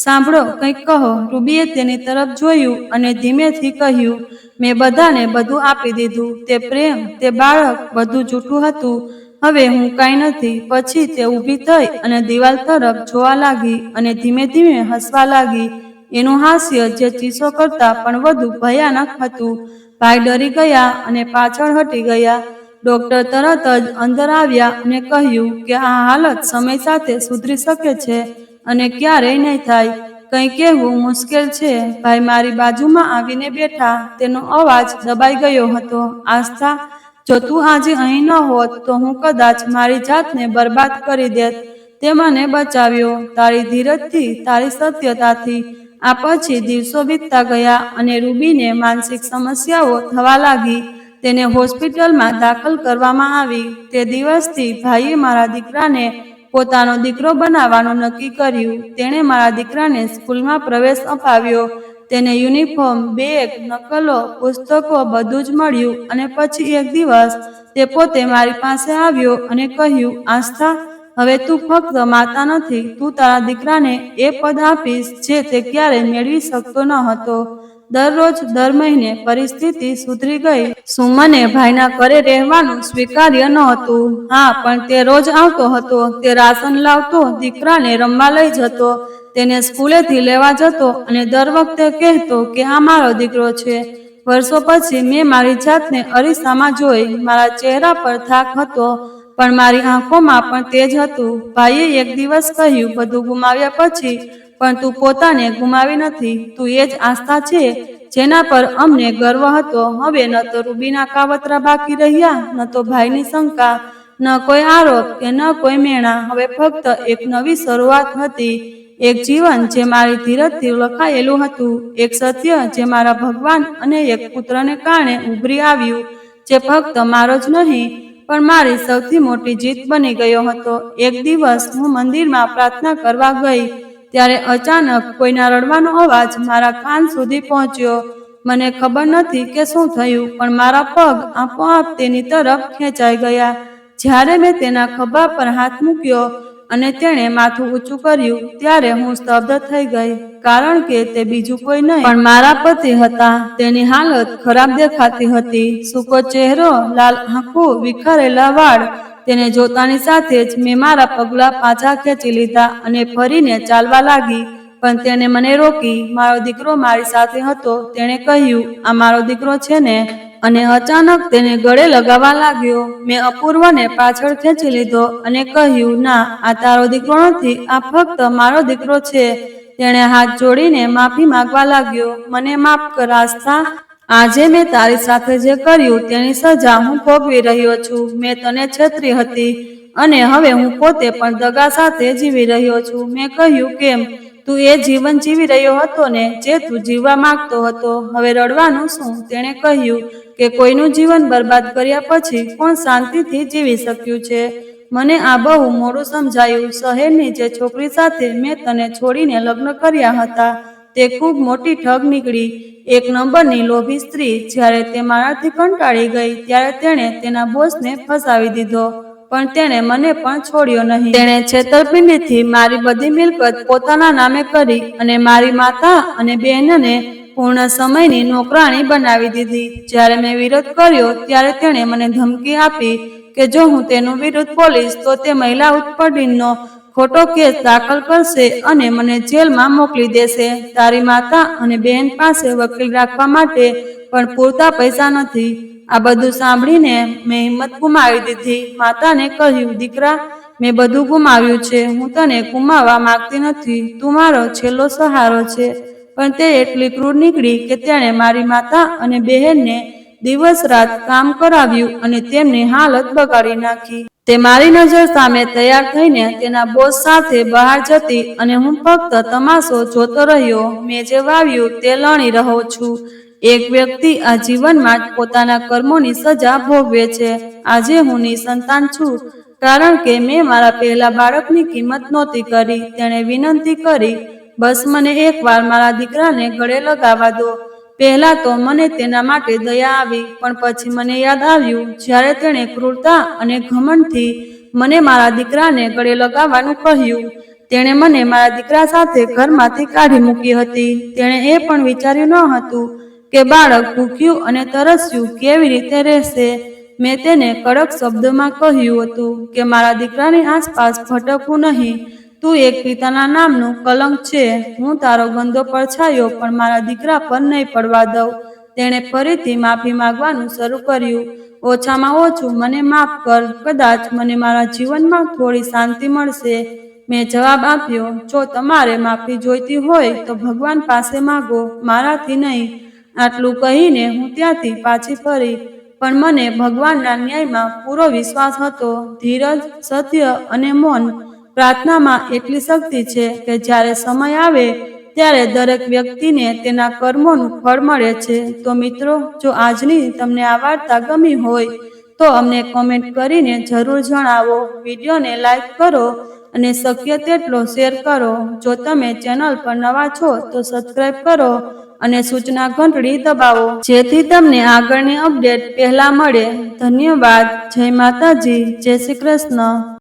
S1: સાંભળો, કંઈક કહો. રૂબીએ તેની તરફ જોયું અને ધીમેથી કહ્યું, મેં બધાને બધું આપી દીધું. તે પ્રેમ, તે બાળક, બધું જૂઠું હતું. હવે હું કાંઈ નથી. પછી તે ઊભી થઈ અને દિવાલ તરફ જોવા લાગી અને ધીમે ધીમે હસવા લાગી. એનું હાસ્ય જે ચીસો કરતાં પણ વધુ ભયાનક હતું. ભાઈ ડરી ગયા અને પાછળ હટી ગયા. ડોક્ટર તરત જ અંદર આવ્યા અને કહ્યું કે આ હાલત સમય સાથે સુધરી શકે છે અને ક્યારેય નહીં થાય. કંઈ કહેવું મુશ્કેલ છે. ભાઈ મારી બાજુમાં આવીને બેઠા. તેનો અવાજ દબાઈ ગયો હતો. આસ્થા, જો તું આજે અહીં ન હોત તો હું કદાચ મારી જાતને બરબાદ કરી દેત. તે મને બચાવ્યો. તારી ધીરજથી, તારી સત્યતાથી. આ પછી દિવસો વીતતા ગયા અને રૂબીને માનસિક સમસ્યાઓ થવા લાગી. તેને હોસ્પિટલમાં દાખલ કરવામાં આવી. તે દિવસથી ભાઈએ મારા દીકરાને પોતાનો દીકરો બનાવવાનું નક્કી કર્યું. તેણે મારા દીકરાને સ્કૂલમાં પ્રવેશ અપાવ્યો. તેને યુનિફોર્મ, બેગ, નકલો, પુસ્તકો બધું જ મળ્યું. અને પછી એક દિવસ તે પોતે મારી પાસે આવ્યો અને કહ્યું, આસ્થા, હવે તું ફક્ત માતા નથી. તું તારા દીકરાને એ પદ આપીશ જે તે ક્યારેય મેળવી શકતો ન હતો. દરરોજ, દર મહિને પરિસ્થિતિ સુધરી ગઈ. શું મને ભાઈના ઘરે રહેવાનું સ્વીકાર્ય નહોતું? હા, પણ તે રોજ આવતો હતો. તે રાશન લાવતો, દીકરાને રમવા લઈ જતો, તેને સ્કૂલેથી લેવા જતો અને દર વખતે કહેતો કે આ મારો દીકરો છે. વર્ષો પછી મેં મારી જાતને અરીસામાં જોઈ. મારા ચહેરા પર થાક હતો, પણ મારી આંખોમાં પણ તેજ હતું. ભાઈએ એક દિવસ કહ્યું, બધું ગુમાવ્યા પછી પણ તું પોતાને ગુમાવી નથી. તું એ જ આસ્થા છે જેના પર અમને ગર્વ હતો. હવે ન તો રૂબીના કાવતરા બાકી રહ્યા, ન તો ભાઈની શંકા, ન કોઈ આરોપ કે ન કોઈ મેણા. હવે ફક્ત એક નવી શરૂઆત હતી, એક જીવન જે મારી ધીરજથી લખાયેલું હતું, એક સત્ય જે મારા ભગવાન અને એક પુત્રને કારણે ઉભરી આવ્યું, જે ફક્ત મારો જ નહીં પણ મારી સૌથી મોટી જીત બની ગયો હતો. એક દિવસ હું મંદિરમાં પ્રાર્થના કરવા ગઈ ત્યારે અચાનક કોઈના રડવાનો અવાજ મારા કાન સુધી પહોંચ્યો. મને ખબર નથી કે શું થયું, પણ મારા પગ આપોઆપ તેની તરફ ખેંચાઈ ગયા. જ્યારે મેં તેના ખભા પર હાથ મૂક્યો અને તેણે માથું ઊંચું કર્યું, ત્યારે હું સ્તબ્ધ થઈ ગઈ, કારણ કે તે બીજું કોઈ નહીં પણ મારા પતિ હતા. તેની હાલત ખરાબ દેખાતી હતી, સૂકો ચહેરો, લાલ આંખો, વિખરેલા વાળ. તેને જોતાની સાથે જ મેં મારા પગલાં પાછા ખેંચી લીધા અને ફરીને ચાલવા લાગી. પણ તેણે મને રોકી. મારો દીકરો મારી સાથે હતો. તેણે કહ્યું, આ મારો દીકરો છે ને? અને અચાનક તેને ગળે લગાવવા લાગ્યો. મેં અપૂર્વને પાછળ ખેંચી લીધો અને કહ્યું, ના, આ તારો દીકરો નથી, આ ફક્ત મારો દીકરો છે. તેણે હાથ જોડીને માફી માંગવા લાગ્યો. મને માફ કર આસ્થા. આજે મેં તારી સાથે જે કર્યું તેની સજા હું ભોગવી રહ્યો છું. મેં તને છેતરી હતી અને હવે હું પોતે પણ દગા સાથે જીવી રહ્યો છું. મેં કહ્યું, કેમ? તું એ જીવન જીવી રહ્યો હતો ને જે તું જીવવા માંગતો હતો. હવે રડવાનું શું? તેણે કહ્યું કે કોઈનું જીવન બરબાદ કર્યા પછી કોણ શાંતિથી જીવી શક્યું છે? મને આ બહુ મોડું સમજાયું. શહેરની જે છોકરી સાથે મેં તને છોડીને લગ્ન કર્યા હતા તે ખૂબ મોટી ઠગ નીકળી, એક નંબરની લોભી સ્ત્રી. જ્યારે તે મારાથી કંટાળી ગઈ ત્યારે તેણે તેના બોસને ફસાવી દીધો, પણ તેણે મને પણ છોડ્યો નહીં. તેણે છેતરપિંડીથી મારી બધી મિલકત પોતાના નામે કરી અને મારી માતા અને બહેનને પૂર્ણ સમયની નોકરાણી બનાવી દીધી. જ્યારે મેં વિરોધ કર્યો ત્યારે તેણે મને ધમકી આપી કે જો હું તેનું વિરુદ્ધ બોલીશ તો તે મહિલા ઉત્પીડનનો ખોટો કેસ દાખલ કરશે અને મને જેલમાં મોકલી દેશે. તારી માતા અને બહેન પાસે વકીલ રાખવા માટે પણ પૂરતા પૈસા નથી. આ બધું સાંભળીને મેં હિંમત ગુમાવી દીધી. માતાને કહ્યું, દીકરા, મેં બધું ગુમાવ્યું છે. હું તને ગુમાવવા માંગતી નથી. તું મારો છેલ્લો સહારો છે. પણ તે એટલી ક્રૂર નીકળી કે તેણે મારી માતા અને બહેનને દિવસ રાત કામ કરાવ્યું અને તેમની હાલત બગાડી નાખી. તે મારી નજર સામે તૈયાર થઈને તેના બોસ સાથે બહાર જતી અને હું ફક્ત તમાશો જોતો રહ્યો. મેં જે વાવ્યું તે લણી રહ્યો છું. એક વ્યક્તિ આ જીવનમાં જ પોતાના કર્મોની સજા ભોગવે છે. આજે હું નિસંતાન છું કારણ કે મેં મારા પહેલા બાળકની કિંમત નહોતી કરી. તેણે વિનંતી કરી, બસ મને એકવાર મારા દીકરાને ગળે લગાવવા દો. પહેલા તો મને તેના માટે દયા આવી, પણ પછી મને યાદ આવ્યું જ્યારે તેણે ક્રૂરતા અને ઘમંડથી મને મારા દીકરાને ગળે લગાવવાનું કહ્યું. તેણે મને મારા દીકરા સાથે ઘરમાંથી કાઢી મૂકી હતી. તેણે એ પણ વિચાર્યું ન હતું કે બાળક ભૂખ્યું અને તરસ્યું કેવી રીતે રહેશે. મેં તેને કડક શબ્દોમાં કહ્યું હતું કે મારા દીકરાની આસપાસ ભટકવું નહીં. તું એક પિતાના નામનું કલંક છે. હું તારો ગંદો પડછાયો પણ મારા દીકરા પર નહીં પડવા દઉં. તેણે ફરીથી માફી માંગવાનું શરૂ કર્યું. ઓછામાં ઓછું મને માફ કર. કદાચ મને મારા જીવનમાં થોડી શાંતિ મળશે. મેં જવાબ આપ્યો, જો તમારે માફી જોઈતી હોય તો ભગવાન પાસે માગો, મારાથી નહીં. આટલું કહીને હું ત્યાંથી પાછી ફરી. પણ મને ભગવાનના ન્યાયમાં પૂરો વિશ્વાસ હતો. ધીરજ, સત્ય અને મૌન. પ્રાર્થનામાં એટલી શક્તિ છે કે જ્યારે સમય આવે ત્યારે દરેક વ્યક્તિને તેના કર્મોનું ફળ મળે છે. તો મિત્રો, જો આજની તમને આ વાર્તા ગમી હોય તો અમને કોમેન્ટ કરીને જરૂર જણાવો. વિડીયોને લાઈક કરો અને શક્ય તેટલો શેર કરો. જો તમે ચેનલ પર નવા છો તો સબસ્ક્રાઈબ કરો અને સૂચના ઘંટડી દબાવો જેથી તમને આગળની અપડેટ પહેલા મળે. ધન્યવાદ. જય માતાજી. જય શ્રી કૃષ્ણ.